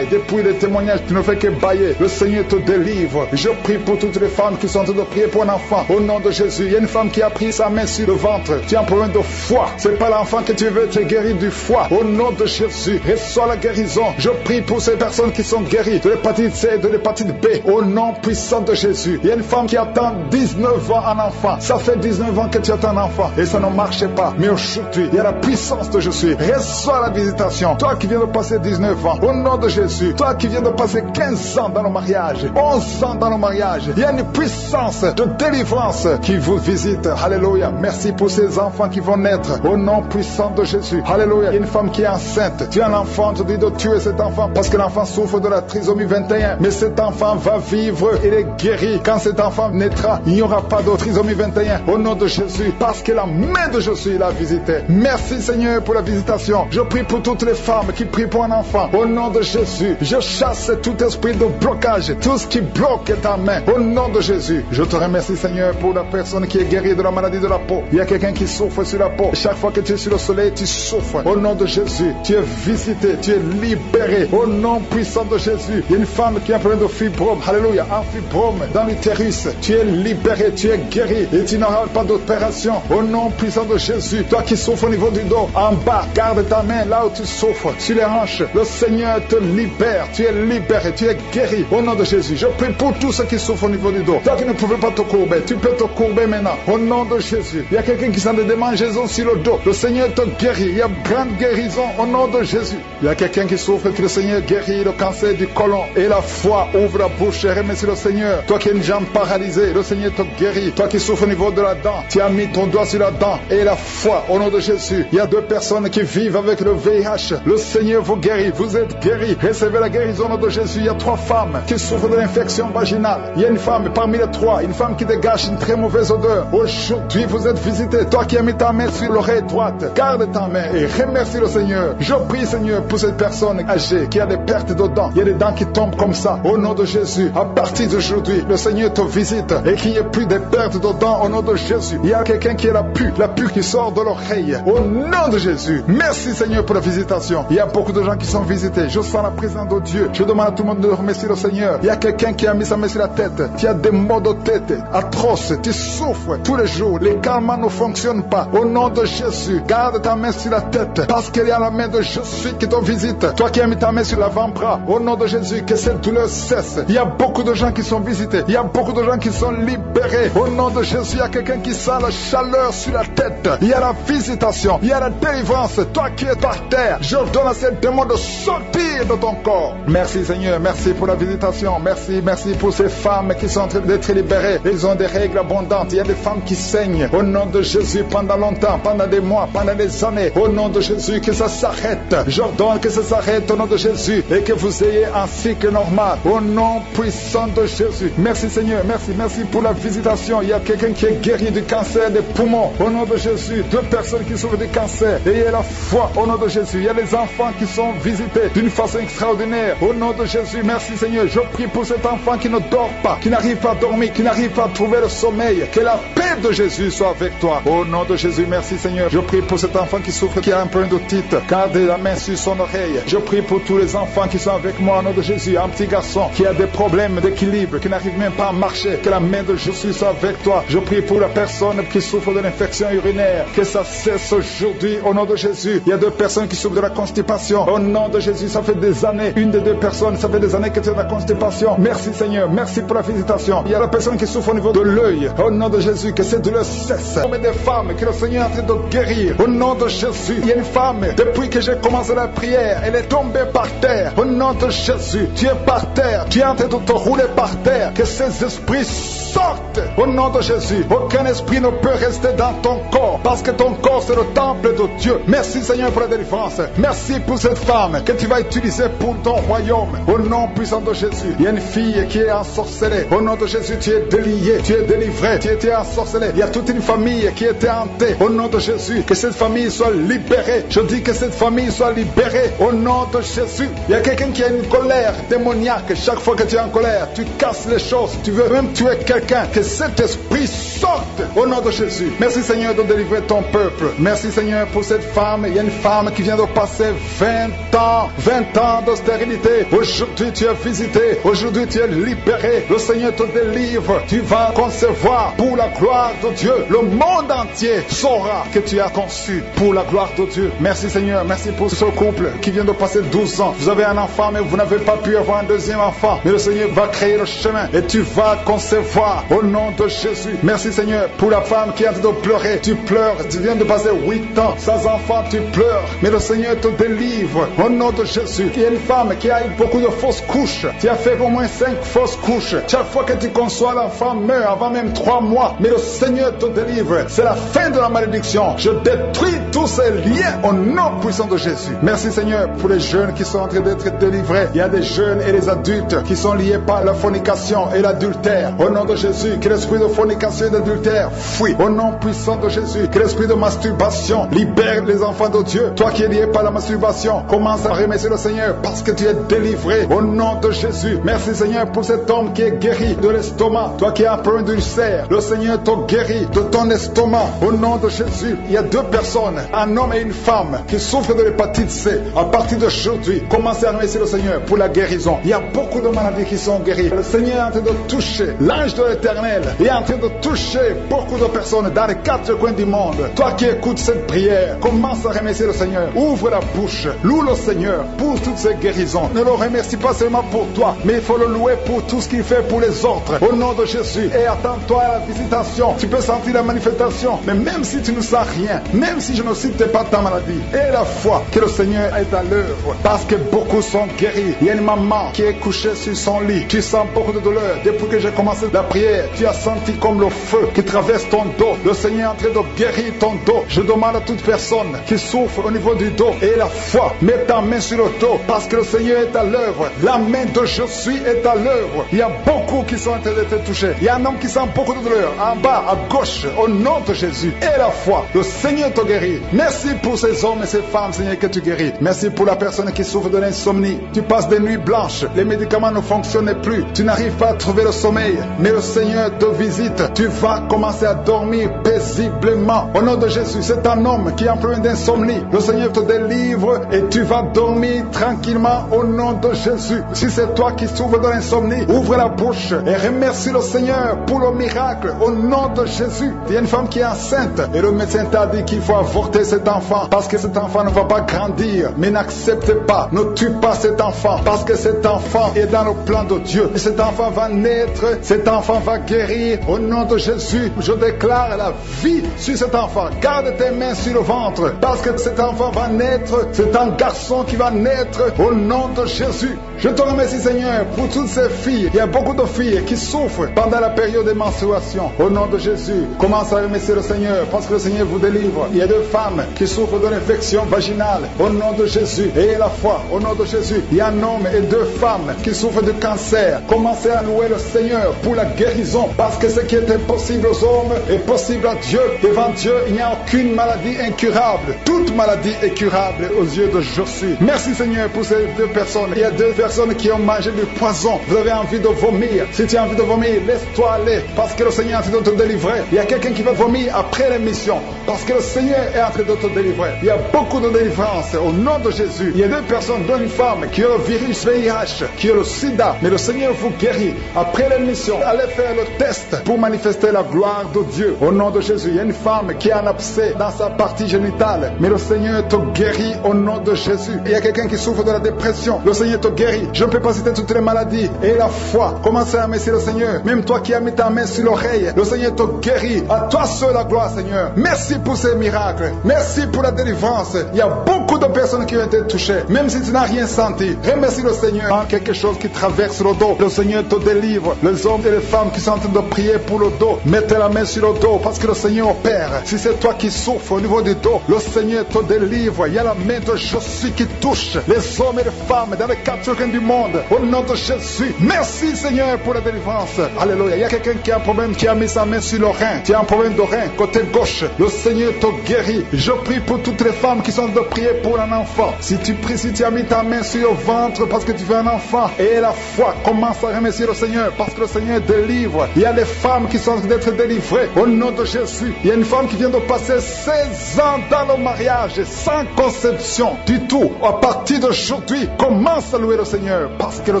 Depuis les témoignages, tu ne fais que bailler. Le Seigneur te délivre. Je prie pour toutes les femmes qui sont en train de prier pour un enfant au nom de Jésus. Il y a une femme qui a pris sa main sur le ventre. Tu as un problème de foie. C'est pas l'enfant que tu veux, tu es guéri du foie. Au nom de Jésus, reçois la guérison. Je prie pour ces personnes qui sont guéries de l'hépatite C et de l'hépatite B. Au nom puissant de Jésus. Il y a une femme qui attend 19 ans un enfant. Ça fait 19 ans que tu attends un enfant et ça ne marche pas. Mais aujourd'hui, il y a la puissance de Jésus. Reçois la visitation. Toi qui viens de passer 19 ans, au nom de Jésus. Toi qui viens de passer 15 ans dans le mariage, 11 ans dans le mariage, il y a une puissance de délivrance qui vous visite. Alléluia. Merci pour ces enfants qui vont naître au nom puissant de Jésus. Alléluia. Il y a une femme qui est enceinte. Tu as un enfant, tu dis de tuer cet enfant parce que l'enfant souffre de la trisomie 21. Mais cet enfant va vivre, il est guéri. Quand cet enfant naîtra, il n'y aura pas de trisomie 21 au nom de Jésus parce que la main de Jésus l'a visité. Merci Seigneur pour la visitation. Je prie pour toutes les femmes qui prient pour un enfant au nom de Jésus. Je chasse tout esprit de blocage, tout ce qui bloque ta main au nom de Jésus. Je te remercie Seigneur pour la personne qui est guérie de la maladie de la peau. Il y a quelqu'un qui souffre sur la peau. Chaque fois que tu es sur le soleil, tu souffres. Au nom de Jésus, tu es visité, tu es libéré. Au nom puissant de Jésus, il y a une femme qui a un problème de fibrome. Alléluia, un fibrome dans l'utérus. Tu es libéré, tu es guéri et tu n'auras pas d'opération. Au nom puissant de Jésus, toi qui souffres au niveau du dos, en bas, garde ta main là où tu souffres, sur les hanches. Le Seigneur te libère, tu es libéré, tu es guéri. Au nom de Jésus, je prie pour tous ceux qui souffrent au niveau du dos. Toi qui ne pouvais pas te courber, tu peux te courber maintenant. Au nom de Jésus, il y a quelqu'un qui sent des démangeaisons sur le dos. Le Seigneur te guérit, il y a grande guérison au nom de Jésus. Il y a quelqu'un qui souffre et que le Seigneur guérit le cancer du côlon. Et la foi ouvre la bouche et remercie le Seigneur. Toi qui as une jambe paralysée, le Seigneur te guérit. Toi qui souffres au niveau de la dent, tu as mis ton doigt sur la dent. Et la foi au nom de Jésus. Il y a 2 personnes qui vivent avec le VIH. Le Seigneur vous guérit, vous êtes guéris. Recevez la guérison au nom de Jésus. Il y a 3 femmes qui souffrent de l'infection vaginale. Il y a une femme parmi les 3, une femme qui dégage une très mauvaise odeur. Aujourd'hui vous êtes visité. Toi qui as mis ta main sur l'oreille droite, garde ta main et remercie le Seigneur. Je prie Seigneur pour cette personne âgée qui a des pertes de dents. Il y a des dents qui tombent comme ça. Au nom de Jésus, à partir d'aujourd'hui, le Seigneur te visite et qu'il n'y ait plus de pertes de dents au nom de Jésus. Il y a quelqu'un qui est la pue qui sort de l'oreille. Au nom de Jésus. Merci Seigneur pour la visitation. Il y a beaucoup de gens qui sont visités. Je sens la présence de Dieu. Je demande à tout le monde de remercier le Seigneur. Il y a quelqu'un qui a mis sa main sur la tête. Tu as des maux de tête atroces. Tu souffres tous les jours. Les calmants ne fonctionnent pas. Au nom de Jésus, garde ta main sur la tête. Parce qu'il y a la main de Jésus qui te visite. Toi qui as mis ta main sur l'avant-bras. Au nom de Jésus, que cette douleur cesse. Il y a beaucoup de gens qui sont visités. Il y a beaucoup de gens qui sont libérés. Au nom de Jésus, il y a quelqu'un qui sent la chaleur sur la tête. Il y a la visitation. Il y a la délivrance. Toi qui es par terre, je donne à ces démons de sortir de ton corps. Merci Seigneur. Merci pour la visitation. Merci pour ces femmes qui sont en train d'être libérées. Ils ont des règles abondantes. Il y a des femmes qui saignent. Au nom de Jésus, pendant longtemps, pendant des mois, pendant des années. Au nom de Jésus, que ça s'arrête. J'ordonne que ça s'arrête au nom de Jésus. Et que vous ayez un cycle normal. Au nom puissant de Jésus. Merci Seigneur. Merci pour la visitation. Il y a quelqu'un qui est guéri du cancer des poumons. Au nom de Jésus. 2 personnes qui souffrent du cancer. Ayez la foi au nom de Jésus. Il y a des enfants qui sont visités d'une façon extraordinaire. Au nom de Jésus. Merci Seigneur. Je prie pour cet enfant qui ne dort pas, qui n'arrive pas à dormir, qui n'arrive pas à trouver le sommeil. Que la paix de Jésus soit avec toi. Au nom de Jésus. Merci Seigneur. Je prie pour cet enfant qui souffre, qui a un peu d'otite. Garde la main sur son oreille. Je prie pour tous les enfants qui sont avec moi au nom de Jésus. Un petit garçon qui a des problèmes d'équilibre, qui n'arrive même pas à marcher. Que la main de Jésus soit avec toi. Je prie pour la personne qui souffre de l'infection urinaire. Que ça cesse aujourd'hui au nom de Jésus. Il y a 2 personnes qui souffrent de la constipation. Au nom de Jésus, ça fait des années. Une des 2 personnes, ça fait des années que tu as de la constipation. Merci Seigneur. Merci pour la visitation. Il y a la personne qui souffre au niveau de l'œil. Au nom de Jésus, que cette douleur cesse. Il y a des femmes que le Seigneur est en train de guérir. Au nom de Jésus. Il y a une femme, depuis que j'ai commencé la prière, elle est tombée par terre. Au nom de Jésus, tu es par terre. Tu es en train de te rouler par terre. Que ces esprits sortent. Au nom de Jésus. Aucun esprit ne peut rester dans ton corps. Parce que ton corps c'est le temple de Dieu. Merci Seigneur pour la délivrance. Merci pour cette femme que tu vas utiliser pour ton royaume. Au nom puissant de Jésus. Il y a une fille qui est ensorcelée. Au nom de Jésus, tu es délié, tu es délivré, tu étais ensorcelé. Il y a toute une famille qui était hantée. Au nom de Jésus, que cette famille soit libérée. Je dis que cette famille soit libérée. Au nom de Jésus. Il y a quelqu'un qui a une colère démoniaque. Chaque fois que tu es en colère, tu casses les choses. Tu veux même tuer quelqu'un. Que cet esprit sorte. Au nom de Jésus. Merci Seigneur de délivrer ton peuple. Merci Seigneur pour cette femme. Il y a une femme qui vient de passer 20 ans de stérilité. Aujourd'hui tu es visité. Aujourd'hui tu es libéré. Le Seigneur te délivre. Tu vas concevoir pour la gloire de Dieu. Le monde entier saura que tu as conçu pour la gloire de Dieu. Merci Seigneur. Merci pour ce couple qui vient de passer 12 ans. Vous avez un enfant mais vous n'avez pas pu avoir un deuxième enfant. Mais le Seigneur va créer le chemin et tu vas concevoir au nom de Jésus. Merci Seigneur pour la femme qui est en train de pleurer. Tu pleures. Tu viens de passer 8 ans sans enfant. Tu pleures. Mais le Seigneur te délivre au nom de Jésus. Il y a une femme qui a eu beaucoup de fausses couches. Tu as fait au moins 5 fausses couches. Chaque fois que tu conçois, l'enfant meurt avant même 3 mois. Mais le Seigneur te délivre. C'est la fin de la malédiction. Je détruis tous ces liens au nom puissant de Jésus. Merci Seigneur pour les jeunes qui sont en train d'être délivrés. Il y a des jeunes et des adultes qui sont liés par la fornication et l'adultère. Au nom de Jésus, que l'esprit de fornication et d'adultère fuit. Au nom puissant de Jésus, que l'esprit de masturbation libère les enfants de Dieu. Toi qui es lié par la masturbation, commence à remercier le Seigneur parce que tu es délivré. Au nom de Jésus. Merci Seigneur pour cet homme qui est guéri de l'estomac. Toi qui as un problème d'ulcère, le Seigneur te guérit de ton estomac. Au nom de Jésus, il y a 2 personnes, un homme et une femme, qui souffrent de l'hépatite C. À partir d'aujourd'hui, commencez à remercier le Seigneur pour la guérison. Il y a beaucoup de maladies qui sont guéries. Le Seigneur est en train de toucher l'ange de l'Éternel. Il est en train de toucher beaucoup de personnes dans les 4 coins du monde. Toi qui écoutes cette prière, commence à remercier le Seigneur. Ouvre la bouche, loue le Seigneur pour toutes ces guérisons. Ne le remercie pas seulement pour toi, mais il faut le louer pour tout ce qu'il fait pour les autres. Au nom de Jésus. Et attends-toi à la visitation. Tu peux sentir la manifestation, mais même si tu ne sens rien, même si je ne cite pas ta maladie, et la foi que le Seigneur est à l'œuvre, parce que beaucoup sont guéris. Il y a une maman qui est couchée sur son lit. Tu sens beaucoup de douleur. Depuis que j'ai commencé la prière, tu as senti comme le feu qui traverse ton dos. Le Seigneur est en train de guérir ton dos. Je demande à toute personne qui souffre au niveau du dos et la foi, mets ta main sur le dos parce que le Seigneur est à l'œuvre. La main de Jésus est à l'œuvre. Il y a beaucoup qui sont en train d'être touchés. Il y a un homme qui sent beaucoup de douleur en bas, à gauche, au nom de Jésus. Et la foi, le Seigneur te guérit. Merci pour ces hommes et ces femmes, Seigneur, que tu guéris. Merci pour la personne qui souffre de l'insomnie. Tu passes des nuits blanches. Les médicaments ne fonctionnent plus. Tu n'arrives pas à trouver le sommeil. Mais le Seigneur te visite. Tu vas commencer à dormir paisiblement. Au nom de Jésus, c'est un homme qui est en problème d'insomnie. Le Seigneur te délivre et tu vas dormir tranquillement au nom de Jésus. Si c'est toi qui souffres de l'insomnie, ouvre la bouche et remercie le Seigneur pour le miracle au nom de Jésus. Il y a une femme qui est enceinte et le médecin t'a dit qu'il faut avorter cet enfant parce que cet enfant ne va pas grandir. Mais n'accepte pas, ne tue pas cet enfant parce que cet enfant est dans le plan de Dieu. Et cet enfant va naître, cet enfant va guérir au nom de Jésus. Je déclare la vie sur cet enfant. Garde tes mains sur le ventre parce que cet enfant va naître. C'est un garçon qui va naître au nom de Jésus. Je te remercie Seigneur pour toutes ces filles. Il y a beaucoup de filles qui souffrent pendant la période de menstruation. Au nom de Jésus, commence à remercier le Seigneur parce que le Seigneur vous délivre. Il y a 2 femmes qui souffrent de l'infection vaginale. Au nom de Jésus, ayez la foi. Au nom de Jésus, il y a un homme et 2 femmes qui souffrent de cancer. Commencez à louer le Seigneur pour la guérison parce que ce qui est impossible aux hommes est possible à Dieu. Devant Dieu, il n'y a aucune maladie incurable. Toute maladie est curable aux yeux de Jésus. Merci Seigneur pour ces 2 personnes. Il y a 2 personnes qui ont mangé du poison. Vous avez envie de vomir. Si tu as envie de vomir, laisse-toi aller parce que le Seigneur est en train de te délivrer. Il y a quelqu'un qui va vomir après l'émission parce que le Seigneur est en train de te délivrer. Il y a beaucoup de délivrance au nom de Jésus. Il y a 2 personnes, dont une femme qui a le virus VIH, qui a le sida, mais le Seigneur vous guérit. Après l'émission, allez faire le test pour manifester la gloire de Dieu. Au nom de Jésus, il y a une femme qui a un abcès dans sa partie génitale, mais le Seigneur te guérit au nom de Jésus. Il y a quelqu'un qui souffre de la dépression, le Seigneur te guérit. Je ne peux pas citer toutes les maladies. Et la foi, commencez à remercier le Seigneur. Même toi qui as mis ta main sur l'oreille, le Seigneur te guérit. À toi seul la gloire, Seigneur. Merci pour ces miracles. Merci pour la délivrance. Il y a beaucoup de personnes qui ont été touchées, même si tu n'as rien senti. Remercie le Seigneur. Hein, quelque chose qui traverse le dos, le Seigneur te délivre. Les hommes et les femmes qui sont en train de prier pour le dos, mettez la main sur le dos parce que le Seigneur opère. Si c'est toi qui souffres au niveau du dos, le Seigneur te délivre. Il y a la main de Jésus qui touche les hommes et les femmes dans les 4 coins du monde. Au nom de Jésus, merci Seigneur pour la délivrance. Alléluia. Il y a quelqu'un qui a un problème, qui a mis sa main sur le rein. Tu as un problème de rein, côté gauche. Le Seigneur te guérit. Je prie pour toutes les femmes qui sont de prier pour un enfant. Si tu pries, si tu as mis ta main sur le ventre parce que tu veux un enfant, et la foi, commence à remercier le Seigneur parce que le Seigneur délivre. Il y a des femmes qui sont d'être délivrées au nom de Jésus. Il y a une femme qui vient de passer 16 ans dans le mariage sans conception du tout. À partir d'aujourd'hui, commence à louer le Seigneur parce que le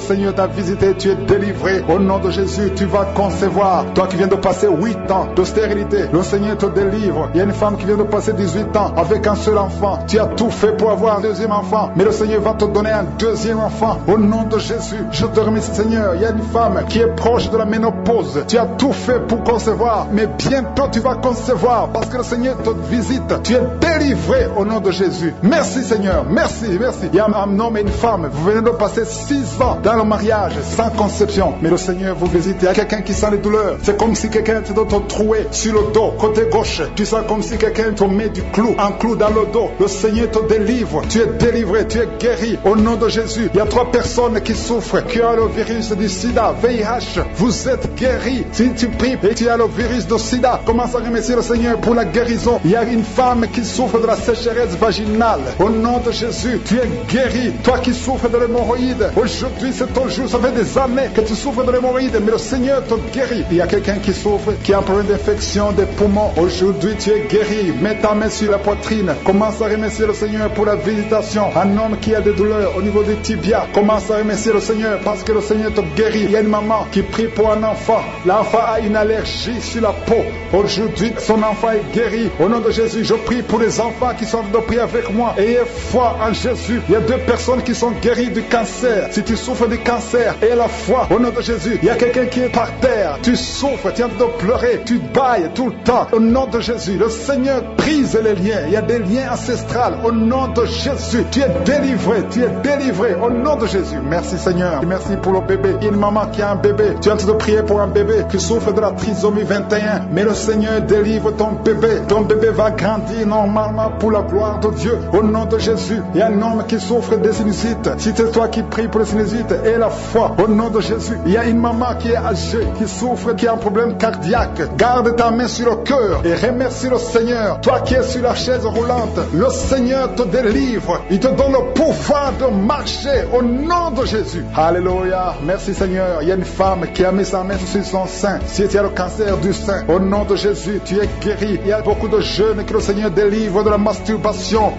Seigneur t'a visité, tu es délivré. Au nom de Jésus, tu vas concevoir. Toi qui viens de passer 8 ans de stérilité, le Seigneur te délivre. Il y a une femme qui vient de passer 18 ans avec un seul enfant. Tu as tout fait pour avoir un deuxième enfant, mais le Seigneur va te donner un deuxième enfant. Au nom de Jésus, je te remercie Seigneur. Il y a une femme qui est proche de la ménopause. Tu as tout fait pour concevoir, mais bientôt tu vas concevoir parce que le Seigneur te visite. Tu es délivré au nom de Jésus. Merci Seigneur, merci, merci. Il y a un homme et une femme, vous venez de passer 6 ans dans le mariage sans conception, mais le Seigneur vous visite. Il y a quelqu'un qui sent les douleurs. C'est comme si quelqu'un te troué sur le dos, côté gauche. Tu sens comme si quelqu'un te met du clou, un clou dans le dos. Le Seigneur te délivre. Tu es délivré, tu es guéri au nom de Jésus. Il y a 3 personnes qui souffrent, qui ont le virus du sida, VIH. Vous êtes guéris. Si tu pries et tu as le virus du sida, commence à remercier le Seigneur pour la guérison. Il y a une femme qui souffre de la sécheresse vaginale. Au nom de Jésus, tu es guéri. Toi qui souffres de l'hémorroïde, aujourd'hui c'est ton jour. Ça fait des années que tu souffres de l'hémorroïde, mais le Seigneur te guérit. Il y a quelqu'un qui souffre, qui a un problème d'infection des poumons. Aujourd'hui tu es guéri. Mets ta main sur la poitrine. Commence à remercier le Seigneur pour la visitation. Un homme qui a des douleurs au niveau des tibias, commence à remercier le Seigneur parce que le Seigneur te guérit. Il y a une maman qui prie pour un enfant. L'enfant a une allergie sur la peau. Aujourd'hui, son enfant est guéri. Au nom de Jésus, je prie pour les enfants qui sont de prier avec moi. Ayez foi en Jésus. Il y a 2 personnes qui sont guéries du cancer. Si tu souffres du cancer, aie la foi. Au nom de Jésus, il y a quelqu'un qui est par terre. Tu souffres, tu es en train de pleurer, tu bailles tout le temps. Au nom de Jésus, le Seigneur brise les liens. Il y a des liens ancestrales. Au nom de Jésus, tu es délivré, tu es délivré. Au nom de Jésus, merci Seigneur. Merci pour le bébé. Il y a une maman qui a un bébé. Tu es en train de prier pour un bébé qui souffre de la trisomie 21. Mais le Seigneur délivre ton bébé. Ton bébé va grandir normalement pour la gloire de Dieu. Au nom de Jésus, il y a un homme qui souffre de sinusite. Si c'est toi qui pries pour le sinusite, aie la foi. Au nom de Jésus, il y a une maman qui est âgée, qui souffre, qui a un problème cardiaque. Garde ta main sur le cœur et remercie le Seigneur. Toi qui es sur la chaise roulante, le Seigneur te délivre. Il te donne le pouvoir de marcher au nom de Jésus. Alléluia. Merci Seigneur. Il y a une femme qui a mis sa main sur son sein. Si tu as le cancer du sein, au nom de Jésus, Jésus, tu es guéri. Il y a beaucoup de jeunes que le Seigneur délivre de la masturbation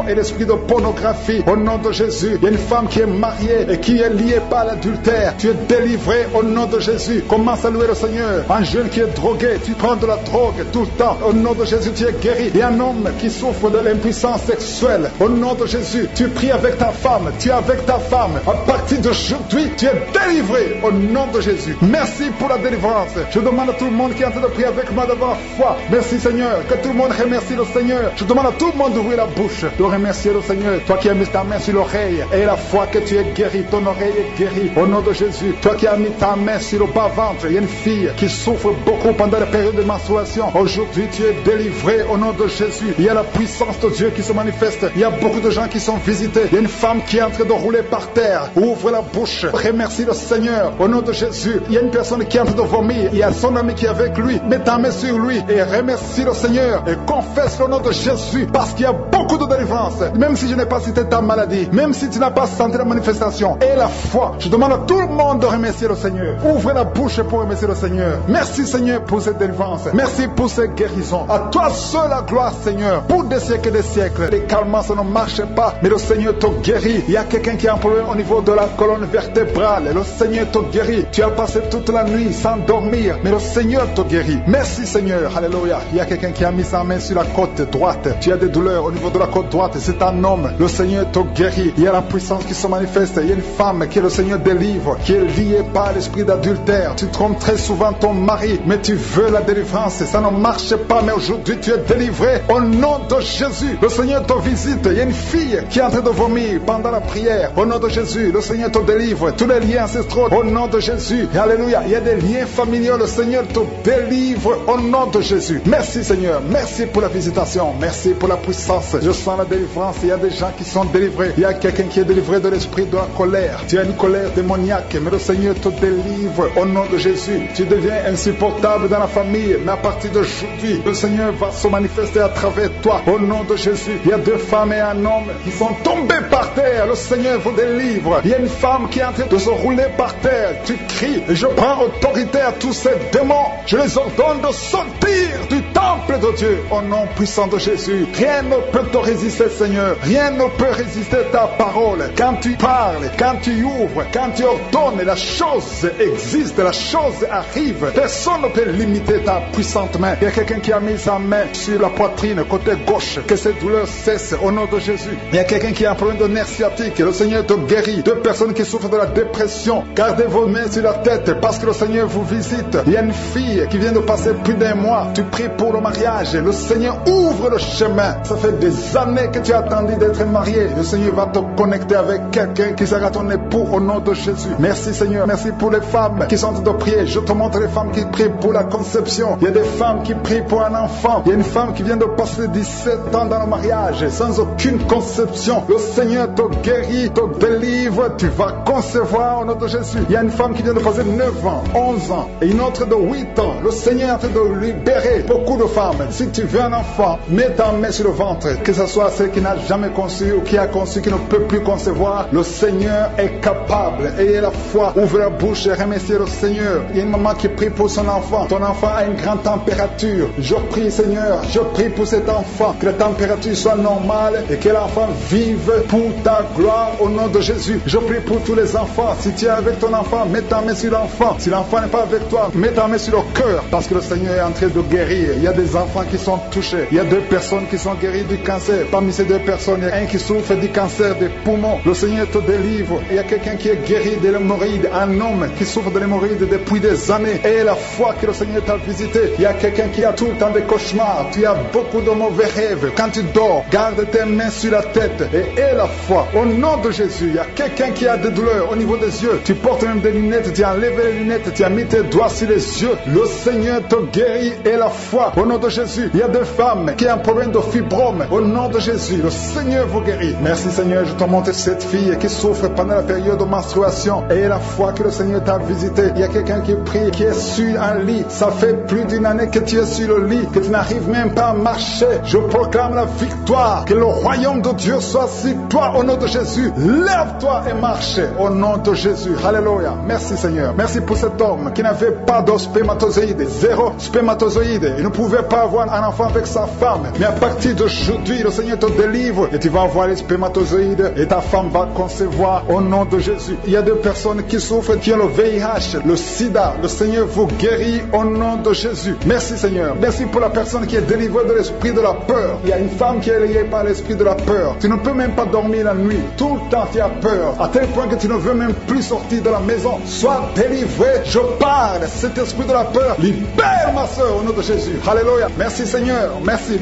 et l'esprit de pornographie. Au nom de Jésus, il y a une femme qui est mariée et qui est liée par l'adultère. Tu es délivré au nom de Jésus. Commence à louer le Seigneur. Un jeune qui est drogué, tu prends de la drogue tout le temps. Au nom de Jésus, tu es guéri. Il y a un homme qui souffre de l'impuissance sexuelle. Au nom de Jésus, tu pries avec ta femme. Tu es avec ta femme. À partir d'aujourd'hui, tu es délivré au nom de Jésus. Merci pour la délivrance. Je demande à tout le monde qui est en train de prier avec moi d'avoir foi. Merci Seigneur. Que tout le monde remercie le Seigneur. Je demande à tout le monde d'ouvrir la bouche, de remercier le Seigneur. Toi qui as mis ta main sur l'oreille et la foi que tu es guéri, ton oreille est guérie au nom de Jésus. Toi qui as mis ta main sur le bas-ventre, il y a une fille qui souffre beaucoup pendant la période de menstruation. Aujourd'hui, tu es délivré au nom de Jésus. Il y a la puissance de Dieu qui se manifeste. Il y a beaucoup de gens qui sont visités. Il y a une femme qui est en train de rouler par terre. Ouvre la bouche. Remercie le Seigneur au nom de Jésus. Il y a une personne qui est en train de vomir. Il y a son ami qui est avec lui. Mets ta main sur lui et remercie le Seigneur et confesse le nom de Jésus parce qu'il y a beaucoup de délivrance. Même si je n'ai pas cité ta maladie, même si tu n'as pas senti la manifestation et la foi, je demande à tout le monde de remercier le Seigneur. Ouvrez la bouche pour remercier le Seigneur. Merci Seigneur pour cette délivrance. Merci pour cette guérison. À toi seul la gloire Seigneur. Pour des siècles et des siècles. Les calmants ça ne marche pas, mais le Seigneur te guérit. Il y a quelqu'un qui a un problème au niveau de la colonne vertébrale. Le Seigneur te guérit. Tu as passé toute la nuit sans dormir, mais le Seigneur te guérit. Merci Seigneur. Alléluia. Il y a quelqu'un qui a mis sa main sur la côte droite. Tu as des douleurs au niveau de la côte droite. C'est un homme. Le Seigneur te guérit. Il y a la puissance qui se manifeste. Il y a une femme que le Seigneur délivre, qui est liée par l'esprit d'adultère. Tu trompes très souvent ton mari, mais tu veux la délivrance. Ça ne marche pas, mais aujourd'hui tu es délivré au nom de Jésus. Le Seigneur te visite. Il y a une fille qui est en train de vomir pendant la prière. Au nom de Jésus, le Seigneur te délivre. Tous les liens ancestraux, au nom de Jésus. Alléluia. Il y a des liens familiaux. Le Seigneur te délivre au nom de Jésus. Merci Seigneur. Merci pour la visitation. Merci pour la puissance. Je sens la délivrance. Il y a des gens qui sont délivrés. Il y a quelqu'un qui est délivré de l'esprit de la colère. Tu as une colère démoniaque, mais le Seigneur te délivre au nom de Jésus. Tu deviens insupportable dans la famille, mais à partir d'aujourd'hui, le Seigneur va se manifester à travers toi au nom de Jésus. Il y a deux femmes et un homme qui sont tombés par terre. Le Seigneur vous délivre. Il y a une femme qui est en train de se rouler par terre. Tu cries et je prends autorité à tous ces démons. Je les ordonne de sortir du temple de Dieu au nom puissant de Jésus. Rien ne peut te résister Seigneur. Rien ne peut résister ta parole. Quand tu parles, quand tu ouvres, quand tu ordonnes, la chose existe, la chose arrive. Personne ne peut limiter ta puissante main. Il y a quelqu'un qui a mis sa main sur la poitrine, côté gauche, que cette douleur cesse au nom de Jésus. Il y a quelqu'un qui a un problème de nerf sciatique, le Seigneur te guérit. Deux personnes qui souffrent de la dépression, gardez vos mains sur la tête parce que le Seigneur vous visite. Il y a une fille qui vient de passer plus d'un mois, tu pries pour le mariage, le Seigneur ouvre le chemin. Ça fait des années que tu as attendu d'être marié, le Seigneur va te connecter avec quelqu'un qui sera ton époux au nom de Jésus. Merci Seigneur, merci pour les femmes qui sont en train de prier. Je te montre les femmes qui prient pour la conception. Il y a des femmes qui prient pour un enfant. Il y a une femme qui vient de passer 17 ans dans le mariage sans aucune conception. Le Seigneur te guérit, te délivre, tu vas concevoir au nom de Jésus. Il y a une femme qui vient de passer 9 ans, 11 ans et une autre de 8 ans. Le Seigneur est en train de libérer beaucoup de femmes. Si tu veux un enfant, mets ta main sur le ventre, que ce soit celle qui n'a jamais conçu ou qui a conçu, qui ne peut plus concevoir. Le Seigneur est capable. Ayez la foi, ouvre la bouche et remerciez le Seigneur. Il y a une maman qui prie pour son enfant. Ton enfant a une grande température. Je prie Seigneur, je prie pour cet enfant, que la température soit normale et que l'enfant vive pour ta gloire au nom de Jésus. Je prie pour tous les enfants. Si tu es avec ton enfant, mets ta main sur l'enfant. Si l'enfant n'est pas avec toi, mets ta main sur le cœur parce que le Seigneur est en train de guérir. Il y a des enfants qui sont touchés. Il y a 2 personnes qui sont guéries du cancer. Parmi ces 2 personnes, il y a un qui souffre du cancer des poumons. Le Seigneur te délivre. Il y a quelqu'un qui est guéri de l'hémorroïde. Un homme qui souffre de l'hémorroïde depuis des années. Et la foi que le Seigneur t'a visité. Il y a quelqu'un qui a tout le temps des cauchemars. Tu as beaucoup de mauvais rêves. Quand tu dors, garde tes mains sur la tête et aie la foi. Au nom de Jésus, il y a quelqu'un qui a des douleurs au niveau des yeux. Tu portes même des lunettes. Tu as enlevé les lunettes. Tu as mis tes doigts sur les yeux. Le Seigneur te guérit et la foi. Au nom de Jésus. Jésus. Il y a des femmes qui ont un problème de fibrome. Au nom de Jésus, le Seigneur vous guérit. Merci Seigneur, je te montre cette fille qui souffre pendant la période de menstruation. Et la fois que le Seigneur t'a visité, il y a quelqu'un qui prie, qui est sur un lit. Ça fait plus d'une année que tu es sur le lit, que tu n'arrives même pas à marcher. Je proclame la victoire, que le royaume de Dieu soit sur toi au nom de Jésus. Lève-toi et marche au nom de Jésus. Alléluia. Merci Seigneur. Merci pour cet homme qui n'avait pas de spermatozoïdes, zéro spermatozoïde. Il ne pouvait pas avoir un enfant avec sa femme. Mais à partir d'aujourd'hui, le Seigneur te délivre et tu vas avoir les spermatozoïdes et ta femme va concevoir au nom de Jésus. Il y a des personnes qui souffrent, qui ont le VIH, le sida. Le Seigneur vous guérit au nom de Jésus. Merci Seigneur. Merci pour la personne qui est délivrée de l'esprit de la peur. Il y a une femme qui est liée par l'esprit de la peur. Tu ne peux même pas dormir la nuit. Tout le temps tu as peur. À tel point que tu ne veux même plus sortir de la maison. Sois délivré. Je parle. Cet esprit de la peur, libère ma soeur au nom de Jésus. Alléluia. Merci Seigneur. Merci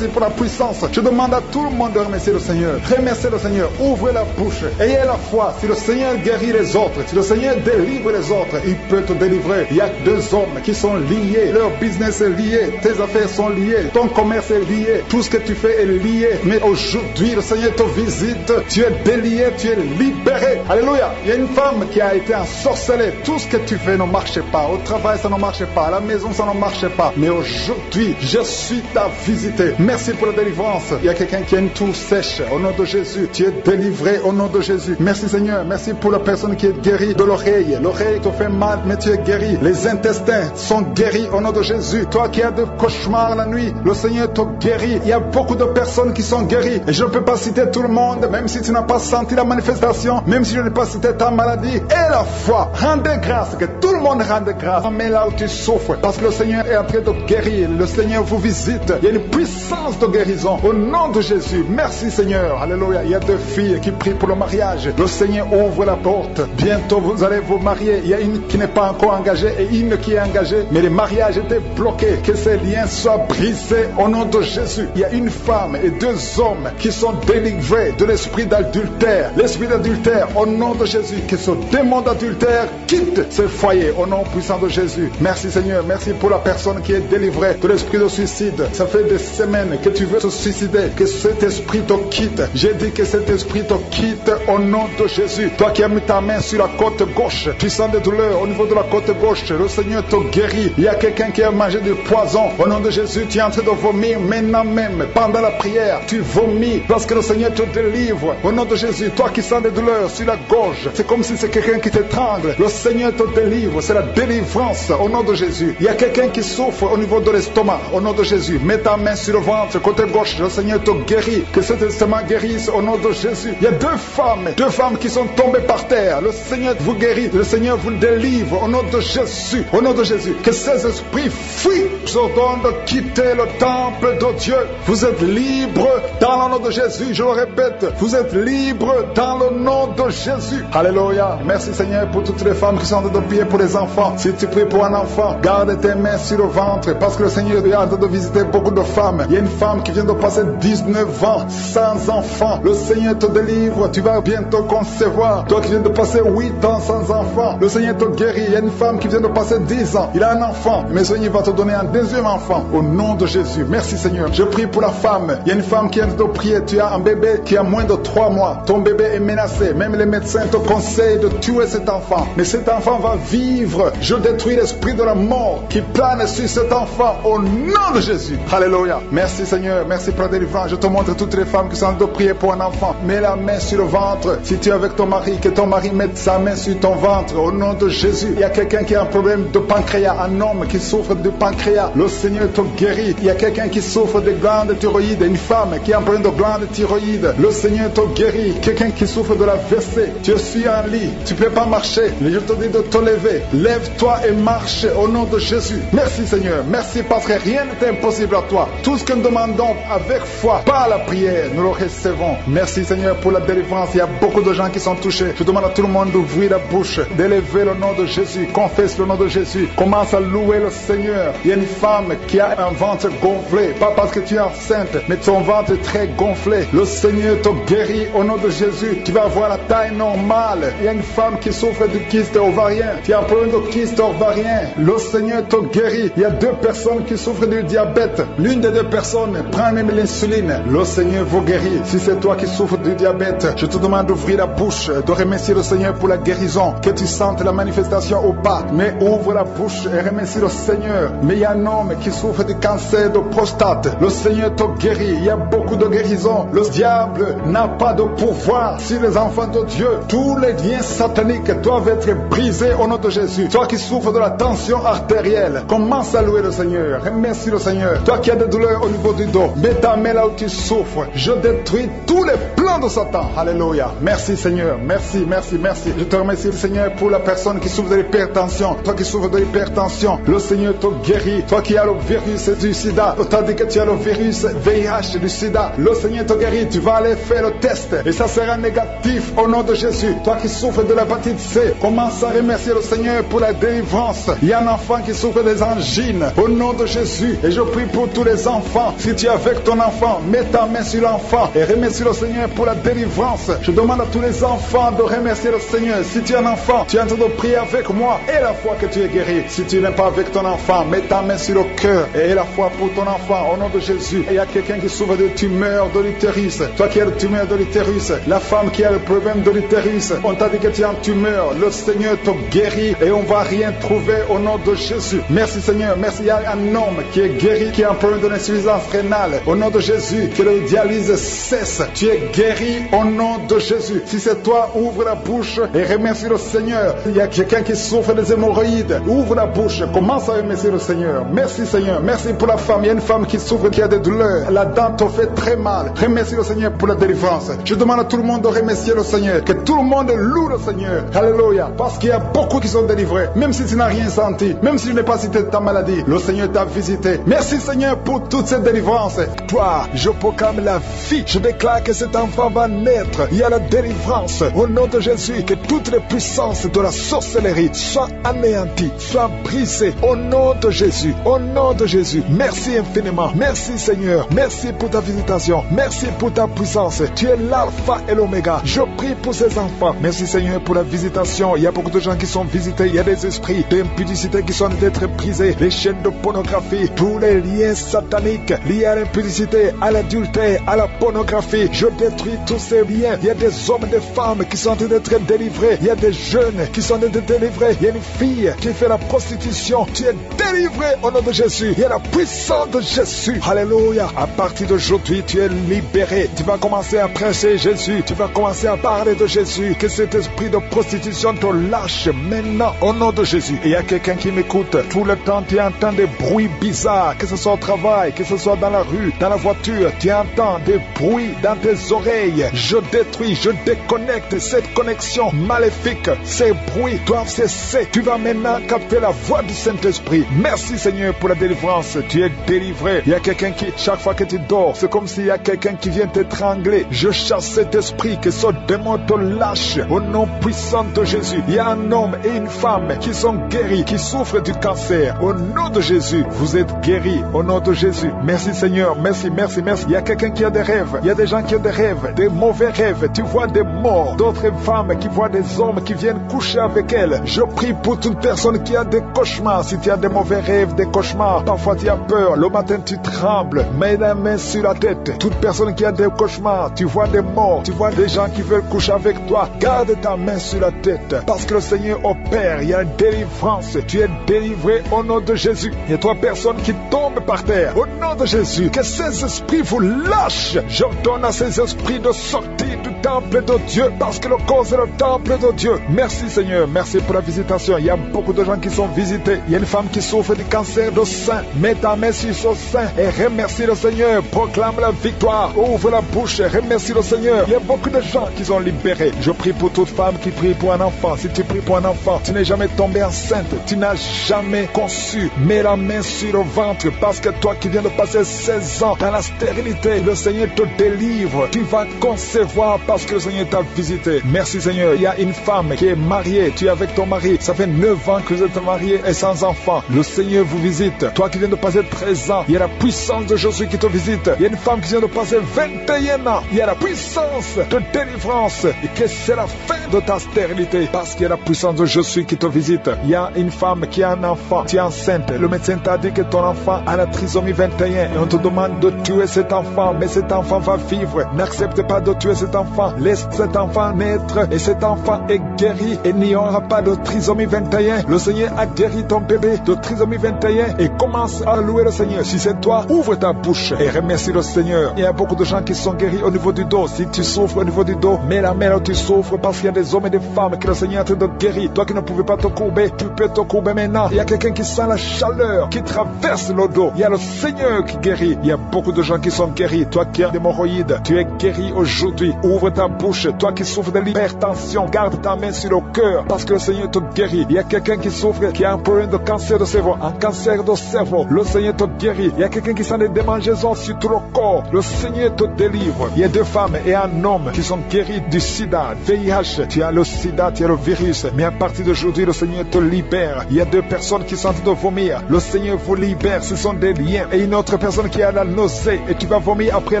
pour la puissance. Je demande à tout le monde de remercier le Seigneur. Remerciez le Seigneur. Ouvrez la bouche. Ayez la foi. Si le Seigneur guérit les autres, si le Seigneur délivre les autres, il peut te délivrer. Il y a deux hommes qui sont liés. Leur business est lié. Tes affaires sont liées. Ton commerce est lié. Tout ce que tu fais est lié. Mais aujourd'hui, le Seigneur te visite. Tu es délié. Tu es libéré. Alléluia. Il y a une femme qui a été ensorcelée. Tout ce que tu fais ne marche pas. Au travail, ça ne marche pas. À la maison, ça ne marche pas. Mais aujourd'hui, je suis ta visité. Merci pour la délivrance. Il y a quelqu'un qui a une toux sèche. Au nom de Jésus, tu es délivré au nom de Jésus. Merci Seigneur. Merci pour la personne qui est guérie de l'oreille. L'oreille te fait mal, mais tu es guéri. Les intestins sont guéris au nom de Jésus. Toi qui as des cauchemars la nuit, le Seigneur te guérit. Il y a beaucoup de personnes qui sont guéries. Et je ne peux pas citer tout le monde, même si tu n'as pas senti la manifestation, même si je n'ai pas cité ta maladie. Et la foi, rendez grâce, que tout le monde rende grâce. Mais là où tu souffres, parce que le Seigneur est en train de guérir. Le Seigneur vous visite. Il y a une puissance de guérison au nom de Jésus. Merci Seigneur. Alléluia. Il y a deux filles qui prient pour le mariage. Le Seigneur ouvre la porte. Bientôt vous allez vous marier. Il y a une qui n'est pas encore engagée et une qui est engagée. Mais le mariage était bloqué. Que ces liens soient brisés au nom de Jésus. Il y a une femme et deux hommes qui sont délivrés de l'esprit d'adultère. L'esprit d'adultère au nom de Jésus. Que ce démon d'adultère quitte ce foyer au nom puissant de Jésus. Merci Seigneur. Merci pour la personne qui est délivrée de l'esprit de suicide. Ça fait des semaines que tu veux te suicider. Que cet esprit te quitte. J'ai dit que cet esprit te quitte au nom de Jésus. Toi qui as mis ta main sur la côte gauche, tu sens des douleurs au niveau de la côte gauche. Le Seigneur te guérit. Il y a quelqu'un qui a mangé du poison. Au nom de Jésus, tu es en train de vomir maintenant même. Pendant la prière, tu vomis parce que le Seigneur te délivre. Au nom de Jésus, toi qui sens des douleurs sur la gorge, c'est comme si c'est quelqu'un qui t'étrangle. Le Seigneur te délivre. C'est la délivrance au nom de Jésus. Il y a quelqu'un qui souffre au niveau de l'estomac. Au nom de Jésus, mets ta main sur le ventre, côté gauche. Le Seigneur te guérit. Que cet estomac guérisse au nom de Jésus. Il y a deux femmes qui sont tombées par terre. Le Seigneur vous guérit. Le Seigneur vous délivre au nom de Jésus. Au nom de Jésus. Que ces esprits fuient. Je ordonne de quitter le temple de Dieu. Vous êtes libres dans le nom de Jésus. Je le répète. Vous êtes libres dans le nom de Jésus. Alléluia. Merci Seigneur pour toutes les femmes qui sont en train de prier pour les enfants. Si tu pries pour un enfant, garde tes mains sur le ventre parce que le Seigneur est en train de visiter beaucoup de femmes. Il y a une femme qui vient de passer 19 ans sans enfant. Le Seigneur te délivre. Tu vas bientôt concevoir. Toi qui viens de passer 8 ans sans enfant, le Seigneur te guérit. Il y a une femme qui vient de passer 10 ans. Il a un enfant. Mais le Seigneur va te donner un deuxième enfant au nom de Jésus. Merci Seigneur. Je prie pour la femme. Il y a une femme qui vient de prier. Tu as un bébé qui a moins de 3 mois. Ton bébé est menacé. Même les médecins te conseillent de tuer cet enfant. Mais cet enfant va vivre. Je détruis l'esprit de la mort qui plane sur cet enfant au nom de Jésus. Alléluia. Merci Seigneur. Merci pour la délivrance. Je te montre toutes les femmes qui sont en train de prier pour un enfant. Mets la main sur le ventre. Si tu es avec ton mari, que ton mari mette sa main sur ton ventre au nom de Jésus. Il y a quelqu'un qui a un problème de pancréas, un homme qui souffre de pancréas. Le Seigneur te guérit. Il y a quelqu'un qui souffre de glandes thyroïdes, une femme qui a un problème de glandes thyroïdes. Le Seigneur te guérit. Quelqu'un qui souffre de la WC. Tu es sur un lit, tu ne peux pas marcher. Mais je te dis de te lever. Lève-toi et marche au nom de Jésus. Merci Seigneur. Merci parce que rien n'est impossible à toi. Tout ce que nous demandons avec foi, par la prière, nous le recevons. Merci Seigneur pour la délivrance. Il y a beaucoup de gens qui sont touchés. Je demande à tout le monde d'ouvrir la bouche, d'élever le nom de Jésus. Confesse le nom de Jésus. Commence à louer le Seigneur. Il y a une femme qui a un ventre gonflé. Pas parce que tu es enceinte, mais ton ventre est très gonflé. Le Seigneur te guérit au nom de Jésus. Tu vas avoir la taille normale. Il y a une femme qui souffre de kyste ovarien. Tu as un problème de kyste ovarien. Le Seigneur te guérit. Il y a 2 personnes qui souffrent souffre du diabète, l'une des deux personnes prend même l'insuline, le Seigneur vous guérit. Si c'est toi qui souffres du diabète, je te demande d'ouvrir la bouche, de remercier le Seigneur pour la guérison, que tu sentes la manifestation ou pas. Mais ouvre la bouche et remercie le Seigneur. Mais il y a un homme qui souffre du cancer de prostate. Le Seigneur te guérit. Il y a beaucoup de guérisons. Le diable n'a pas de pouvoir sur les enfants de Dieu. Tous les liens sataniques doivent être brisés au nom de Jésus. Toi qui souffres de la tension artérielle, commence à louer le Seigneur. Remercie le Seigneur. Toi qui as des douleurs au niveau du dos, mets ta main là où tu souffres. Je détruis tous les plans de Satan. Alléluia. Merci Seigneur. Merci, merci, merci. Je te remercie Seigneur pour la personne qui souffre de l'hypertension. Toi qui souffres de l'hypertension, le Seigneur te guérit. Toi qui as le virus du sida, t'as dit que tu as le virus VIH du sida, le Seigneur te guérit. Tu vas aller faire le test et ça sera négatif au nom de Jésus. Toi qui souffres de l'hépatite C, commence à remercier le Seigneur pour la délivrance. Il y a un enfant qui souffre des angines au nom de Jésus et je prie pour tous les enfants. Si tu es avec ton enfant, mets ta main sur l'enfant et remercie le Seigneur pour la délivrance. Je demande à tous les enfants de remercier le Seigneur. Si tu es un enfant, tu es en train de prier avec moi et la foi que tu es guéri. Si tu n'es pas avec ton enfant, mets ta main sur le cœur et la foi pour ton enfant au nom de Jésus. Et il y a quelqu'un qui souffre de tumeur de l'utérus. Toi qui as le tumeur de l'utérus, la femme qui a le problème de l'utérus, on t'a dit que tu es en tumeur. Le Seigneur te guérit et on va rien trouver au nom de Jésus. Merci Seigneur, merci. Il y a un homme qui est guéri, qui a un problème de l'insuffisance rénale. Au nom de Jésus, que le dialyse cesse. Tu es guéri au nom de Jésus. Si c'est toi, ouvre la bouche et remercie le Seigneur. Il y a quelqu'un qui souffre des hémorroïdes. Ouvre la bouche, commence à remercier le Seigneur. Merci Seigneur, merci pour la femme. Il y a une femme qui souffre, qui a des douleurs. La dent te fait très mal. Remercie le Seigneur pour la délivrance. Je demande à tout le monde de remercier le Seigneur. Que tout le monde loue le Seigneur. Alléluia. Parce qu'il y a beaucoup qui sont délivrés. Même si tu n'as rien senti, même si tu n'es pas cité ta maladie, le Seigneur t'a visité. Merci Seigneur pour toute cette délivrance. Toi, je proclame la vie. Je déclare que cet enfant va naître. Il y a la délivrance. Au nom de Jésus, que toutes les puissances de la sorcellerie soient anéanties, soient brisées. Au nom de Jésus. Au nom de Jésus. Merci infiniment. Merci Seigneur. Merci pour ta visitation. Merci pour ta puissance. Tu es l'alpha et l'oméga. Je prie pour ces enfants. Merci Seigneur pour la visitation. Il y a beaucoup de gens qui sont visités. Il y a des esprits d'impudicité qui sont d'être brisés. Les chaînes de pornographie, tous les liens sataniques liés à l'impudicité, à l'adultère, à la pornographie. Je détruis tous ces liens. Il y a des hommes et des femmes qui sont en train d'être délivrés. Il y a des jeunes qui sont en train d'être délivrés. Il y a une fille qui fait la prostitution. Tu es délivré au nom de Jésus. Il y a la puissance de Jésus. Alléluia. À partir d'aujourd'hui, tu es libéré. Tu vas commencer à prêcher Jésus. Tu vas commencer à parler de Jésus. Que cet esprit de prostitution te lâche maintenant au nom de Jésus. Et il y a quelqu'un qui m'écoute. Tout le temps, tu entends des bruits bizarres. Que ce soit au travail, que ce soit dans la rue, dans la voiture. Tu entends des bruits dans tes oreilles. Je détruis, je déconnecte cette connexion maléfique. Ces bruits doivent cesser. Tu vas maintenant capter la voix du Saint-Esprit. Merci Seigneur pour la délivrance. Tu es délivré. Il y a quelqu'un qui, chaque fois que tu dors, c'est comme s'il y a quelqu'un qui vient t'étrangler. Je chasse cet esprit, que ce démon te lâche au nom puissant de Jésus. Il y a un homme et une femme qui sont guéris, qui souffrent du cancer. Au nom de Jésus, vous êtes guéris. Au nom de Jésus. Merci Seigneur. Merci, merci, merci. Il y a quelqu'un qui a des rêves. Il y a des gens qui ont des rêves, des mauvais rêves. Tu vois des morts. D'autres femmes qui voient des hommes qui viennent coucher avec elles. Je prie pour toute personne qui a des cauchemars. Si tu as des mauvais rêves, des cauchemars, parfois tu as peur. Le matin tu trembles. Mets la main sur la tête. Toute personne qui a des cauchemars, tu vois des morts, tu vois des gens qui veulent coucher avec toi. Garde ta main sur la tête. Parce que le Seigneur opère. Il y a une délivrance. Tu es délivré au nom de Jésus. Il y a 3 personnes qui tombent par terre. Au nom de Jésus. Que ces esprits vous lâchent. J'ordonne à ces esprits de sortir du temple de Dieu. Parce que le corps est le temple de Dieu. Merci Seigneur. Merci pour la visitation. Il y a beaucoup de gens qui sont visités. Il y a une femme qui souffre du cancer de sein. Mets ta main sur son sein et remercie le Seigneur. Proclame la victoire. Ouvre la bouche et remercie le Seigneur. Il y a beaucoup de gens qui sont libérés. Je prie pour toute femme qui prie pour un enfant. Si tu pries pour un enfant, tu n'es jamais tombé enceinte. Tu n'as jamais conçu. Mets la main sur le ventre. Parce que toi qui viens de passer 16 ans dans la stérilité, le Seigneur te délivre. Tu vas concevoir parce que le Seigneur t'a visité. Merci Seigneur. Il y a une femme qui est mariée. Tu es avec ton mari. Ça fait 9 ans que vous êtes mariés et sans enfant. Le Seigneur vous visite. Toi qui viens de passer 13 ans, il y a la puissance de Jésus qui te visite. Il y a une femme qui vient de passer 21 ans. Il y a la puissance de délivrance. Et que c'est la fin de ta stérilité. Parce qu'il y a la puissance de Jésus qui te visite. Il y a une femme qui a un enfant. Tu es enceinte. Le médecin t'a dit que ton enfant a a la trisomie 21 et on te demande de tuer cet enfant, mais cet enfant va vivre. N'accepte pas de tuer cet enfant. Laisse cet enfant naître et cet enfant est guéri et il n'y aura pas de trisomie 21. Le Seigneur a guéri ton bébé de trisomie 21 et commence à louer le Seigneur. Si c'est toi, ouvre ta bouche et remercie le Seigneur. Il y a beaucoup de gens qui sont guéris au niveau du dos. Si tu souffres au niveau du dos, mets la main où tu souffres parce qu'il y a des hommes et des femmes que le Seigneur est en train de guérir. Toi qui ne pouvais pas te courber, tu peux te courber maintenant. Il y a quelqu'un qui sent la chaleur, qui traverse le dos. Il y a le Seigneur qui guérit. Il y a beaucoup de gens qui sont guéris. Toi qui as des hémorroïdes, tu es guéri aujourd'hui. Ouvre ta bouche. Toi qui souffres de l'hypertension, garde ta main sur le cœur parce que le Seigneur te guérit. Il y a quelqu'un qui souffre, qui a un problème de cancer de cerveau, un cancer de cerveau. Le Seigneur te guérit. Il y a quelqu'un qui sent des démangeaisons sur tout le corps. Le Seigneur te délivre. Il y a 2 femmes et un homme qui sont guéris du sida, VIH. Tu as le sida, tu as le virus. Mais à partir d'aujourd'hui, le Seigneur te libère. Il y a 2 personnes qui sont en train de vomir. Le Seigneur vous libère. Ce sont des liens. Et une autre personne qui a la nausée et tu vas vomir après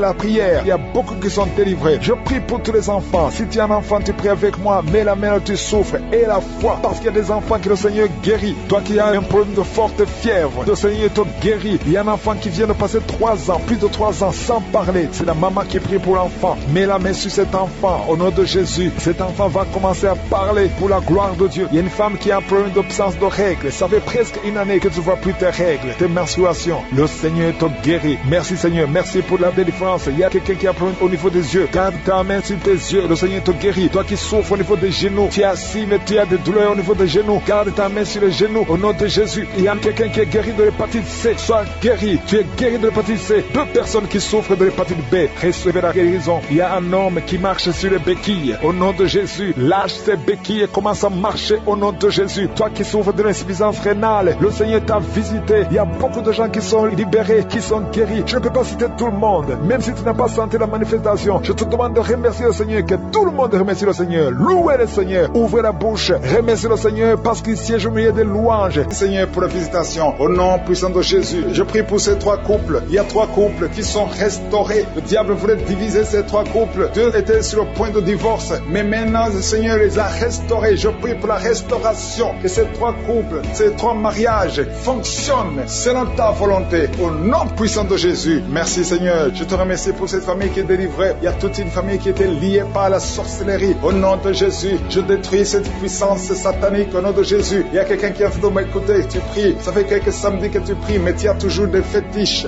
la prière. Il y a beaucoup qui sont délivrés. Je prie pour tous les enfants. Si tu es un enfant, tu pries avec moi. Mets la main où tu souffres et la foi. Parce qu'il y a des enfants que le Seigneur guérit. Toi qui as un problème de forte fièvre, le Seigneur te guérit. Il y a un enfant qui vient de passer 3 ans, plus de 3 ans sans parler. C'est la maman qui prie pour l'enfant. Mets la main sur cet enfant au nom de Jésus. Cet enfant va commencer à parler pour la gloire de Dieu. Il y a une femme qui a un problème d'absence de règles. Ça fait presque une année que tu ne vois plus tes règles, tes menstruations. Le Seigneur te guérit. Merci Seigneur. Merci pour la délivrance. Il y a quelqu'un qui a un problème au niveau des yeux. Garde ta main sur tes yeux. Le Seigneur te guérit. Toi qui souffres au niveau des genoux, tu es assis mais tu as des douleurs au niveau des genoux. Garde ta main sur les genoux au nom de Jésus. Il y a quelqu'un qui est guéri de l'hépatite C. Sois guéri. Tu es guéri de l'hépatite C. 2 personnes qui souffrent de l'hépatite B. Recevez la guérison. Il y a un homme qui marche sur les béquilles. Au nom de Jésus, lâche ses béquilles et commence à marcher au nom de Jésus. Toi qui souffres de l'insuffisance rénale, le Seigneur t'a visité. Il y a beaucoup de gens qui sont libérés, qui sont guéris. Je ne peux pas citer tout le monde. Même si tu n'as pas senti la manifestation, je te demande de remercier le Seigneur. Que tout le monde remercie le Seigneur. Louez le Seigneur. Ouvrez la bouche. Remerciez le Seigneur parce qu'il siège au milieu des louanges. Seigneur, pour la visitation, au nom puissant de Jésus, je prie pour ces 3 couples. Il y a 3 couples qui sont restaurés. Le diable voulait diviser ces 3 couples. 2 étaient sur le point de divorce. Mais maintenant, le Seigneur les a restaurés. Je prie pour la restauration. Que ces 3 couples, ces 3 mariages fonctionnent selon ta volonté. Au nom puissant de Jésus. Merci Seigneur. Je te remercie pour cette famille qui est délivrée. Il y a toute une famille qui était liée par la sorcellerie. Au nom de Jésus, je détruis cette puissance satanique. Au nom de Jésus. Il y a quelqu'un qui est en train de m'écouter. Tu pries. Ça fait quelques samedis que tu pries, mais tu as toujours des fétiches,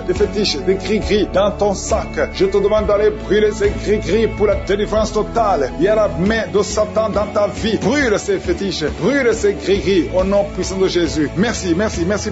des gris-gris dans ton sac. Je te demande d'aller brûler ces gris-gris pour la délivrance totale. Il y a la main de Satan dans ta vie. Brûle ces fétiches, brûle ces gris-gris au nom puissant de Jésus. Merci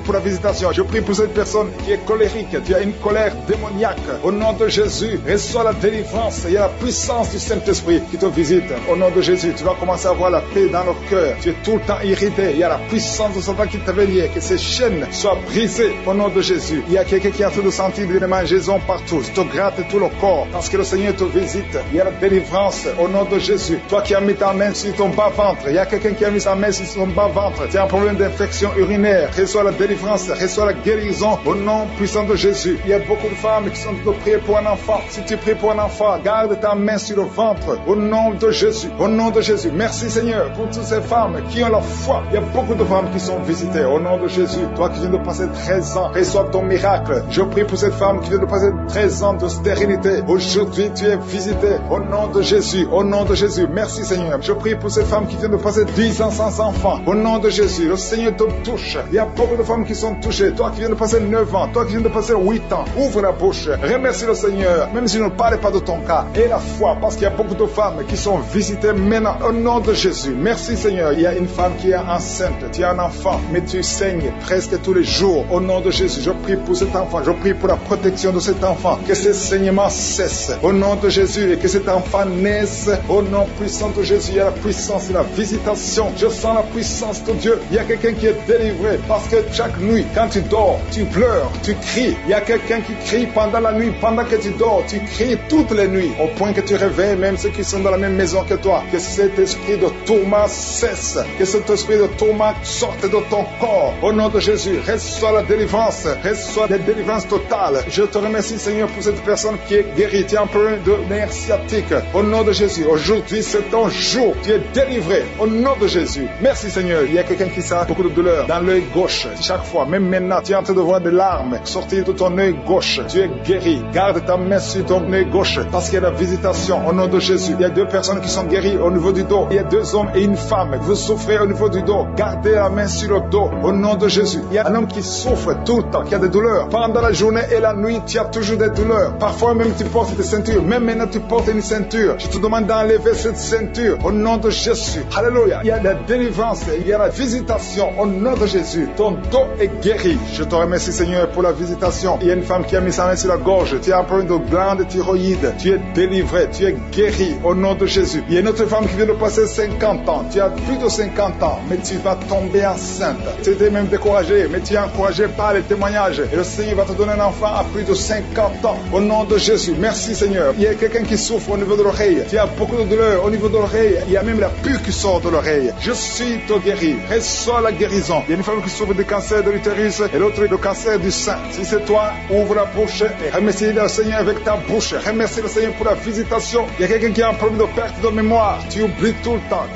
pour la visitation. Je prie pour cette personne qui est colérique. Tu as une colère démoniaque. Au nom de Jésus, reçois la délivrance. Il y a la puissance du Saint-Esprit qui te visite. Au nom de Jésus, tu vas commencer à avoir la paix dans le cœur. Tu es tout le temps irrité. Il y a la puissance de Satan qui t'avait lié. Que ces chaînes soient brisées au nom de Jésus. Il y a quelqu'un qui est en train de sentir des démangeaisons partout. Tu te grattes tout le corps parce que le Seigneur te visite. Il y a la délivrance au nom de Jésus. Toi qui as mis ta main sur ton bas-ventre, il y a quelqu'un qui a mis sa main sur son bas-ventre. Tu as un problème d'infection urinaire. Reçois la délivrance, reçois la guérison au nom puissant de Jésus. Il y a beaucoup de femmes qui sont en train de prier pour un enfant. Si tu pries pour un enfant, garde ta main sur le ventre au nom de Jésus. Au nom de Jésus. Merci Seigneur pour toutes ces femmes qui ont la foi. Il y a beaucoup de femmes qui sont visitées au nom de Jésus. Toi qui viens de passer 13 ans, reçois ton miracle. Je prie pour cette femme qui vient de passer 13 ans de stérilité. Aujourd'hui, tu es visité au nom de Jésus. Au nom de Jésus. Merci Seigneur. Je prie pour cette femme qui vient de passer 10 ans sans enfant. Au nom de Jésus. Le Seigneur te touche. Il y a beaucoup de femmes qui sont touchées. Toi qui viens de passer 9 ans. Toi qui viens de passer 8 ans. Ouvre la bouche. Remercie le Seigneur. Même si je ne parle pas de ton cas. Et la foi. Parce qu'il y a beaucoup de femmes qui sont visitées maintenant. Au nom de Jésus. Merci Seigneur. Il y a une femme qui est enceinte. Tu as un enfant. Mais tu saignes presque tous les jours. Au nom de Jésus. Je prie pour cet enfant. Je prie pour la protection de cet enfant. Que ces saignements cessent. Au nom de Jésus. Et que cet enfant naisse. Au nom puissant de Jésus. Il y a la puissance de la visitation. Je sens la puissance de Dieu. Il y a quelqu'un qui est délivré. Parce que chaque nuit, quand tu dors, tu pleures, tu cries. Il y a quelqu'un qui crie pendant la nuit. Pendant que tu dors, tu cries toutes les nuits. Au point que tu réveilles même ceux qui sont dans la même maison que toi. Que cet esprit de tourment cesse. Que cet esprit de tourment sorte de ton corps. Au nom de Jésus, reçois la délivrance. Reçois la délivrance totale. Je te remercie Seigneur pour cette personne qui est guérie. Tu as un problème de nerf sciatique. Au nom de Jésus, aujourd'hui c'est ton jour. Tu es délivré. Au nom de Jésus. Merci Seigneur. Il y a quelqu'un qui sent beaucoup de douleur dans l'œil gauche. Chaque fois, même maintenant, tu es en train de voir des larmes sortir de ton œil gauche. Tu es guéri. Garde ta main sur ton œil gauche parce qu'il y a la visitation au nom de Jésus. Il y a 2 personnes qui sont guéries au niveau du dos. Il y a 2 hommes et une femme. Vous souffrez au niveau du dos. Gardez la main sur le dos au nom de Jésus. Il y a un homme qui souffre tout le temps, qui a des douleurs. Pendant la journée et la nuit, tu as toujours des douleurs. Parfois même tu portes des ceintures. Même maintenant tu portes une ceinture. Je te demande d'enlever cette ceinture au nom de Jésus. Alléluia. Il y a la délivrance. Il y a la visitation au nom de Jésus. Ton dos est guéri. Je te remercie Seigneur pour la visitation. Il y a une femme qui a mis sa main sur la gorge. Tu as un problème de glande thyroïde. Tu es délivré. Tu es guéri au nom de Jésus. Il y a une autre femme qui vient de passer 50 ans. Tu as plus de 50 ans, mais tu vas tomber enceinte. Tu étais même découragé, mais tu es encouragé par les témoignages. Et le Seigneur va te donner un enfant à plus de 50 ans. Au nom de Jésus. Merci Seigneur. Il y a quelqu'un qui souffre au niveau de l'oreille. Tu as beaucoup de douleur au niveau de l'oreille. Il y a même la pus qui sort de l'oreille. Je suis te guéri. Reçois la guérison. Il y a une femme qui souffre du cancer de l'utérus et l'autre du cancer du sein. Si c'est toi, ouvre la bouche et remercie le Seigneur avec ta bouche. Remercie le Seigneur pour la visitation. Il y a quelqu'un qui a un problème de perte de mémoire. Tu oublies tout le temps,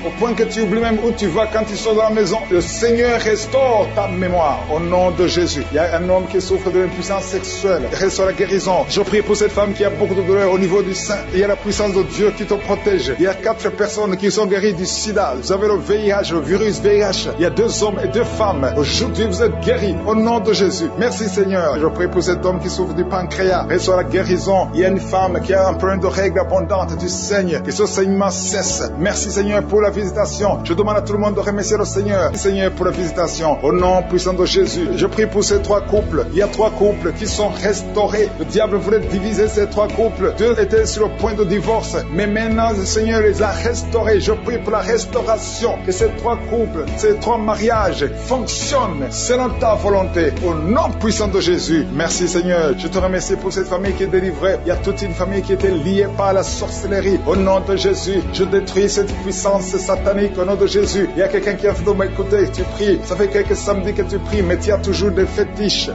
au point que tu oublies même où tu vas quand tu sors de la maison. Le Seigneur restaure ta mémoire au nom de Jésus. Il y a un homme qui souffre de l'impuissance sexuelle. Reçois la guérison. Je prie pour cette femme qui a beaucoup de douleur au niveau du sein. Il y a la puissance de Dieu qui te protège. Il y a 4 personnes qui sont guéries du sida. Vous avez le VIH, le virus VIH. Il y a 2 hommes et 2 femmes. Aujourd'hui, vous êtes guéris au nom de Jésus. Merci Seigneur. Je prie pour cet homme qui souffre du pancréas. Reçois la guérison. Il y a une femme qui a un problème de règles abondantes. Tu saignes. Que ce saignement cesse. Merci Seigneur pour la visitation. Je demande à tout le monde de remercier le Seigneur. Seigneur pour la visitation. Au nom puissant de Jésus. Je prie pour ces 3 couples. Il y a 3 couples qui sont restaurés. Le diable voulait diviser ces 3 couples. 2 étaient sur le point de divorce. Mais maintenant, le Seigneur les a restaurés. Je prie pour la restauration. Que ces 3 couples, ces 3 mariages fonctionnent selon ta volonté. Au nom puissant de Jésus. Merci Seigneur. Je te remercie pour cette famille qui est délivrée. Il y a toute une famille qui était liée par la sorcellerie. Au nom de Jésus, je détruis cette puissance satanique au nom de Jésus. Il y a quelqu'un qui a fait de m'écouter. Tu pries. Ça fait quelques samedis que tu pries, mais tu as toujours des fétiches,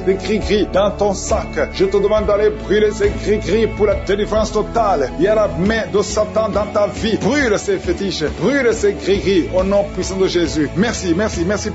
des gris-gris dans ton sac. Je te demande d'aller brûler ces gris-gris pour la délivrance totale. Il y a la main de Satan dans ta vie. Brûle ces fétiches, brûle ces gris-gris au nom puissant de Jésus. Merci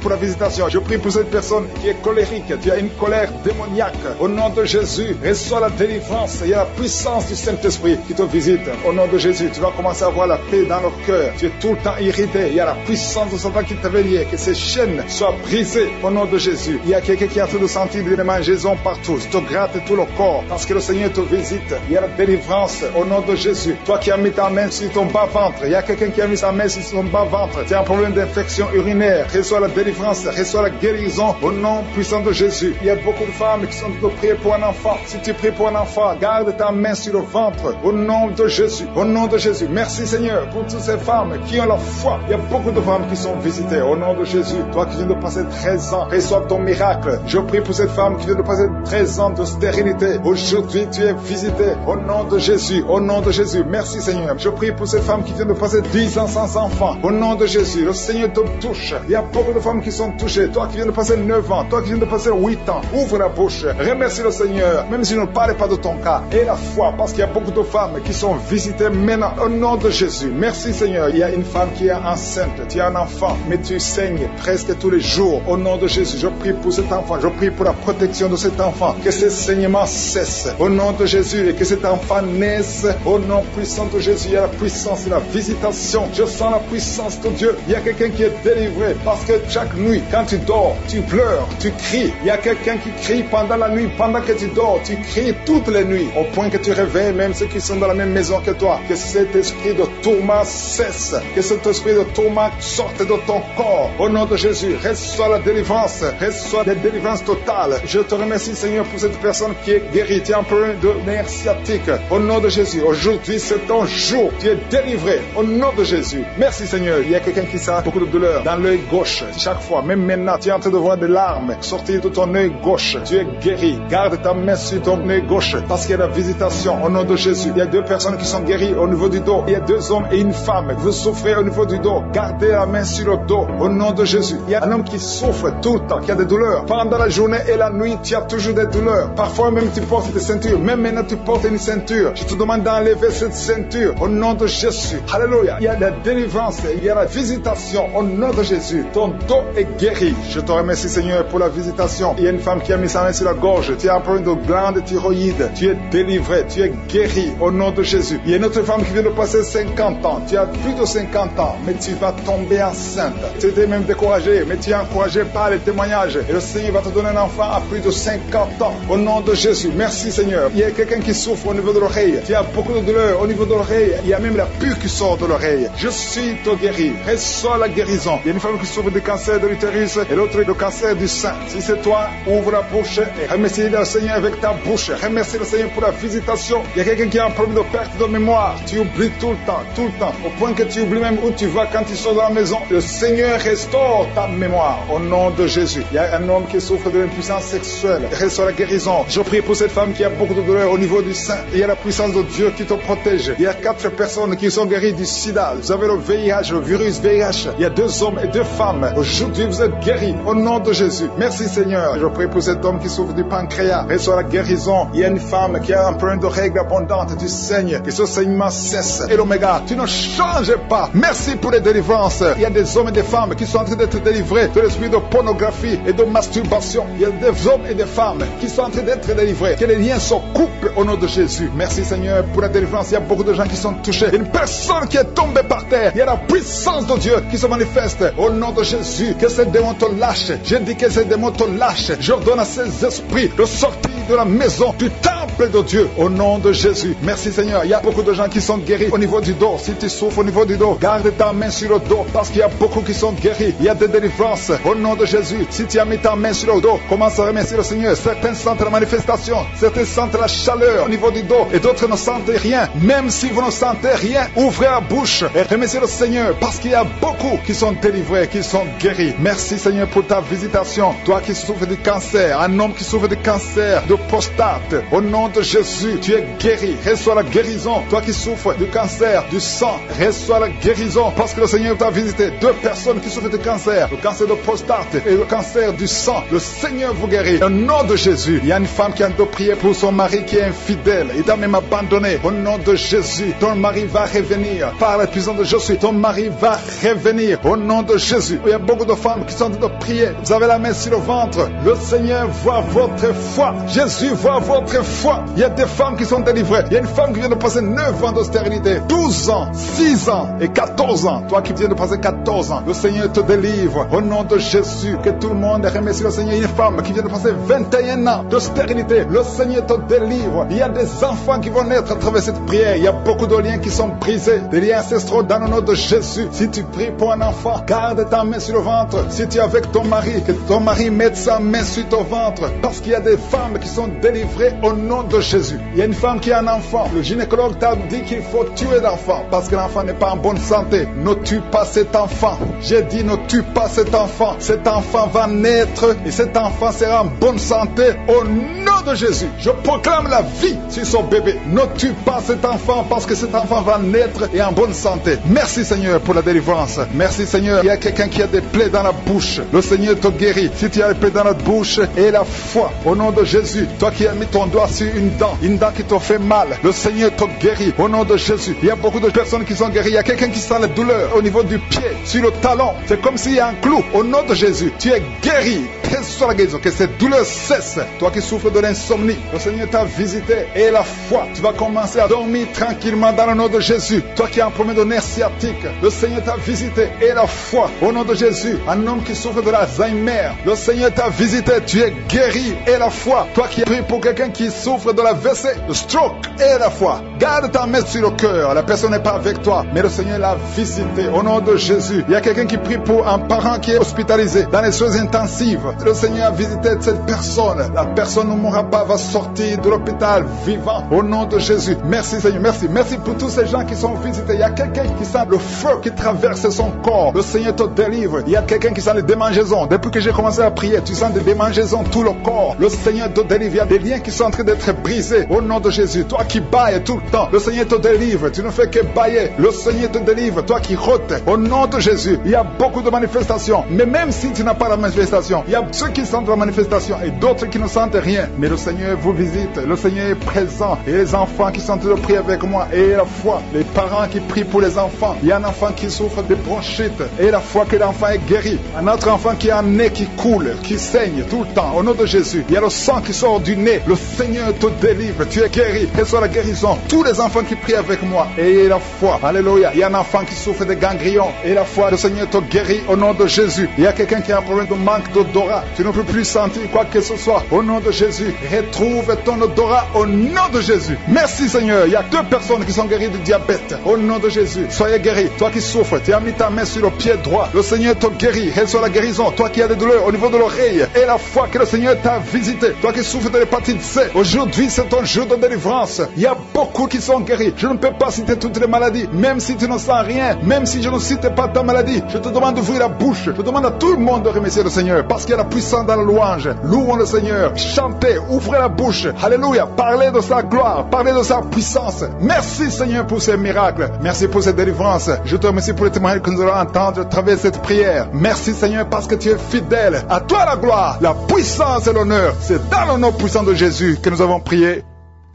pour la visitation. Je prie pour cette personne qui est colérique. Tu as une colère démoniaque. Au nom de Jésus, reçois la délivrance. Il y a la puissance du Saint-Esprit qui te visite. Au nom de Jésus, tu vas commencer à avoir la paix dans le cœur. Tu es tout le temps irrité. Il y a la puissance de Satan qui t'avait lié. Que ces chaînes soient brisées au nom de Jésus. Il y a quelqu'un qui a tout de sentir des mangeaisons partout. Tu te grattes tout le corps parce que le Seigneur te visite. Il y a la délivrance au nom de Jésus. Toi qui as mis ta main sur ton bas-ventre. Il y a quelqu'un qui a mis sa main sur son bas-ventre. Tu as un problème d'infection urinaire. Reçois la délivrance. Reçois la guérison au nom puissant de Jésus. Il y a beaucoup de femmes qui sont de prier pour un enfant. Si tu pries pour un enfant, garde ta main sur le ventre au nom de Jésus. Au nom de Jésus. Merci Seigneur pour toutes ces femmes qui ont la foi. Il y a beaucoup de femmes qui sont visitées au nom de Jésus. Toi qui viens de passer 13 ans, reçois ton miracle. Je prie pour cette femme qui vient de passer 13 ans de stérilité. Aujourd'hui, tu es visité au nom de Jésus. Au nom de Jésus. Merci Seigneur. Je prie pour cette femme qui vient de passer 10 ans sans enfant. Au nom de Jésus. Le Seigneur te touche. Il y a beaucoup de femmes qui sont touchées. Toi qui viens de passer 9 ans. Toi qui viens de passer 8 ans. Ouvre la bouche. Remercie le Seigneur. Même si je ne parle pas de ton cas. Et la foi. Parce qu'il y a beaucoup de femmes qui sont visitées maintenant. Au nom de Jésus. Merci Seigneur. Il y a une femme qui est enceinte. Tu as un enfant. Mais tu saignes presque tous les jours. Au nom de Jésus. Je prie pour cet enfant. Je prie pour la protection de cet enfant. Que ce saignement cesse. Au nom de Jésus. Et que cet enfant naisse. Au nom puissant de Jésus. Il y a la puissance et la visitation. Je sens la puissance de Dieu. Il y a quelqu'un qui est délivré. Parce que chaque nuit, quand tu dors, tu pleures, tu cries. Il y a quelqu'un qui crie pendant la nuit. Pendant que tu dors, tu cries toutes les nuits. Au point que tu réveilles même ceux qui sont dans la même maison que toi. Que cet esprit de tourment cesse. Que cet esprit de tourment sorte de ton corps. Au nom de Jésus, reçois la délivrance. Reçois la délivrance totale. Je te remercie Seigneur pour cette personne qui est guérie. Tu as un problème de nerf sciatique. Au nom de Jésus, aujourd'hui c'est ton jour. Tu es délivré. Au nom de Jésus. Merci Seigneur. Il y a quelqu'un qui sent beaucoup de douleur dans l'œil gauche. Chaque fois, même maintenant, tu es en train de voir des larmes sortir de ton œil gauche. Tu es guéri. Garde ta main sur ton œil gauche parce qu'il y a la visitation. Au nom de Jésus. Il y a 2 personnes qui sont guéries au niveau du dos. Il y a 2 hommes et une femme. Vous souffrez au niveau du dos. Gardez la main sur le dos. Au nom de Jésus. Il y a un homme qui souffre tout le temps, qui a des douleurs. Pendant la journée et la nuit, tu as toujours des douleurs. Parfois même tu portes des ceintures. Même maintenant tu portes une ceinture. Je te demande d'enlever cette ceinture. Au nom de Jésus. Alléluia. Il y a la délivrance. Il y a la visitation. Au nom de Jésus. Ton dos est guéri. Je te remercie Seigneur pour pour la visitation. Il y a une femme qui a mis sa main sur la gorge. Tu as un problème de glande thyroïde. Tu es délivré, tu es guéri au nom de Jésus. Il y a une autre femme qui vient de passer 50 ans. Tu as plus de 50 ans, mais tu vas tomber enceinte. Tu étais même découragé, mais tu es encouragé par les témoignages. Et le Seigneur va te donner un enfant à plus de 50 ans. Au nom de Jésus. Merci Seigneur. Il y a quelqu'un qui souffre au niveau de l'oreille. Tu as beaucoup de douleur au niveau de l'oreille. Il y a même la pus qui sort de l'oreille. Je suis te guéri. Reçois la guérison. Il y a une femme qui souffre du cancer de l'utérus et l'autre du cancer du sein. Si c'est toi, ouvre la bouche et remercie le Seigneur avec ta bouche. Remercie le Seigneur pour la visitation. Il y a quelqu'un qui a un problème de perte de mémoire. Tu oublies tout le temps, au point que tu oublies même où tu vas quand tu sors de la maison. Le Seigneur restaure ta mémoire au nom de Jésus. Il y a un homme qui souffre de l'impuissance sexuelle. Reçois la guérison. Je prie pour cette femme qui a beaucoup de douleur au niveau du sein. Il y a la puissance de Dieu qui te protège. Il y a 4 personnes qui sont guéries du sida. Vous avez le VIH, le virus VIH. Il y a 2 hommes et 2 femmes. Aujourd'hui, vous êtes guéris au nom de Jésus. Merci Seigneur. Je prie pour cet homme qui souffre du pancréas. Reçois la guérison. Il y a une femme qui a un problème de règles abondantes. Tu saignes et ce saignement cesse. Et l'oméga, tu ne changes pas. Merci pour les délivrances. Il y a des hommes et des femmes qui sont en train d'être délivrés de l'esprit de pornographie et de masturbation. Il y a des hommes et des femmes qui sont en train d'être délivrés. Que les liens se coupent au nom de Jésus. Merci Seigneur pour la délivrance. Il y a beaucoup de gens qui sont touchés. Une personne qui est tombée par terre. Il y a la puissance de Dieu qui se manifeste au nom de Jésus. Que ces démons te lâchent. Je dis que ces démons te lâchent. J'ordonne à ces esprits de sortir de la maison du temple de Dieu au nom de Jésus. Merci Seigneur. Il y a beaucoup de gens qui sont guéris au niveau du dos. Si tu souffres au niveau du dos, garde ta main sur le dos parce qu'il y a beaucoup qui sont guéris. Il y a des délivrances au nom de Jésus. Si tu as mis ta main sur le dos, commence à remercier le Seigneur. Certains sentent la manifestation, certains sentent la chaleur au niveau du dos et d'autres ne sentent rien. Même si vous ne sentez rien, ouvrez la bouche et remerciez le Seigneur parce qu'il y a beaucoup qui sont délivrés, qui sont guéris. Merci Seigneur pour ta visitation. Toi qui souffres du cancer, un homme qui souffre du cancer de prostate, au nom de Jésus, tu es guéri. Reçois la guérison. Toi qui souffres du cancer du sang, reçois la guérison parce que le Seigneur t'a visité. 2 personnes qui souffrent du cancer, le cancer de prostate et le cancer du sang. Le Seigneur vous guérit. Au nom de Jésus, il y a une femme qui a de prier pour son mari qui est infidèle. Il t'a même abandonné. Au nom de Jésus, ton mari va revenir. Par la puissance de Jésus, ton mari va revenir. Au nom de Jésus, il y a beaucoup de femmes qui sont en train de prier. Vous avez la main sur le ventre. Le Seigneur voit votre foi. Jésus voit votre foi. Il y a des femmes qui sont délivrées. Il y a une femme qui vient de passer 9 ans de stérilité, 12 ans, 6 ans et 14 ans. Toi qui viens de passer 14 ans, le Seigneur te délivre. Au nom de Jésus, que tout le monde remercie le Seigneur. Une femme qui vient de passer 21 ans de stérilité, le Seigneur te délivre. Il y a des enfants qui vont naître à travers cette prière. Il y a beaucoup de liens qui sont brisés, des liens ancestraux dans le nom de Jésus. Si tu pries pour un enfant, garde ta main sur le ventre. Si tu es avec ton mari, que ton mari mette sa main sur ton ventre, parce qu'il y a des femmes qui sont délivrées au nom de Jésus. Il y a une femme qui a un enfant. Le gynécologue t'a dit qu'il faut tuer l'enfant parce que l'enfant n'est pas en bonne santé. Ne tue pas cet enfant. J'ai dit ne tue pas cet enfant. Cet enfant va naître et cet enfant sera en bonne santé au nom de Jésus. Je proclame la vie sur son bébé. Ne tue pas cet enfant parce que cet enfant va naître et en bonne santé. Merci Seigneur pour la délivrance. Merci Seigneur. Il y a quelqu'un qui a des plaies dans la bouche. Le Seigneur te guérit. Si tu as des plaies dans la bouche et la foi au nom de Jésus. Toi qui as mis ton doigt sur une dent qui te fait mal, le Seigneur te guérit au nom de Jésus. Il y a beaucoup de personnes qui sont guéries. Il y a quelqu'un qui sent la douleur au niveau du pied, sur le talon. C'est comme s'il y a un clou. Au nom de Jésus, tu es guéri. Reçois la guérison, que cette douleur cesse. Toi qui souffres de l'insomnie, le Seigneur t'a visité et la foi, tu vas commencer à dormir tranquillement dans le nom de Jésus. Toi qui as un problème de nerf sciatique, le Seigneur t'a visité et la foi, au nom de Jésus. Un homme qui souffre de l'Alzheimer, le Seigneur t'a visité, tu es guéri et la foi. Toi qui pries pour quelqu'un qui souffre de la l'AVC, le stroke et la foi. Garde ta main sur le cœur. La personne n'est pas avec toi, mais le Seigneur l'a visité au nom de Jésus. Il y a quelqu'un qui prie pour un parent qui est hospitalisé dans les soins intensifs. Le Seigneur a visité cette personne. La personne ne mourra pas, va sortir de l'hôpital vivant au nom de Jésus. Merci Seigneur, merci. Merci pour tous ces gens qui sont visités. Il y a quelqu'un qui sent le feu qui traverse son corps. Le Seigneur te délivre. Il y a quelqu'un qui sent les démangeaisons. Depuis que j'ai commencé à prier, tu sens des démangeaisons tout le corps. Le Seigneur te délivre. Il y a des liens qui sont en train d'être brisés au nom de Jésus. Toi qui bailles tout le temps, le Seigneur te délivre. Tu ne fais que bailler. Le Seigneur te délivre. Toi qui rôtes au nom de Jésus. Il y a beaucoup de manifestations. Mais même si tu n'as pas la manifestation, il y a ceux qui sentent la manifestation et d'autres qui ne sentent rien. Mais le Le Seigneur vous visite, le Seigneur est présent. Et les enfants qui sont en train de prier avec moi, et la foi, les parents qui prient pour les enfants. Il y a un enfant qui souffre de bronchite, et la foi que l'enfant est guéri. Un autre enfant qui a un nez qui coule, qui saigne tout le temps, au nom de Jésus. Il y a le sang qui sort du nez, le Seigneur te délivre, tu es guéri, reçois la guérison. Tous les enfants qui prient avec moi, ayez la foi, alléluia. Il y a un enfant qui souffre de ganglions, et la foi, le Seigneur te guérit au nom de Jésus. Il y a quelqu'un qui a un problème de manque d'odorat, tu ne peux plus sentir quoi que ce soit, au nom de Jésus. Retrouve ton odorat au nom de Jésus. Merci Seigneur, il y a 2 personnes qui sont guéries du diabète, au nom de Jésus. Soyez guéris, toi qui souffres, tu as mis ta main sur le pied droit, le Seigneur te guérit, reçois la guérison. Toi qui as des douleurs au niveau de l'oreille, et la foi que le Seigneur t'a visité, toi qui souffres de l'hépatite C, aujourd'hui c'est ton jour de délivrance. Il y a beaucoup qui sont guéris. Je ne peux pas citer toutes les maladies, même si tu ne sens rien, même si je ne cite pas ta maladie. Je te demande d'ouvrir la bouche, je demande à tout le monde de remercier le Seigneur, parce qu'il y a la puissance dans la louange. Louons le Seigneur, chantez, ouvrez la bouche, alléluia, parlez de sa gloire, parlez de sa puissance. Merci Seigneur pour ces miracles, merci pour cette délivrance. Je te remercie pour les témoignages que nous allons entendre à travers cette prière. Merci Seigneur parce que tu es fidèle. À toi la gloire, la puissance et l'honneur. C'est dans le nom puissant de Jésus que nous avons prié.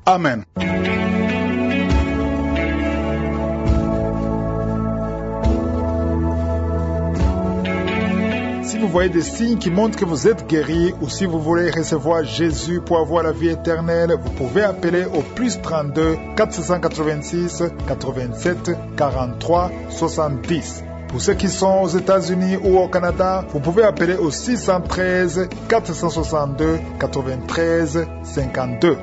Amen. Si vous voyez des signes qui montrent que vous êtes guéri, ou si vous voulez recevoir Jésus pour avoir la vie éternelle, vous pouvez appeler au +32 486 87 43 70. Pour ceux qui sont aux États-Unis ou au Canada, vous pouvez appeler au 613 462 93 52.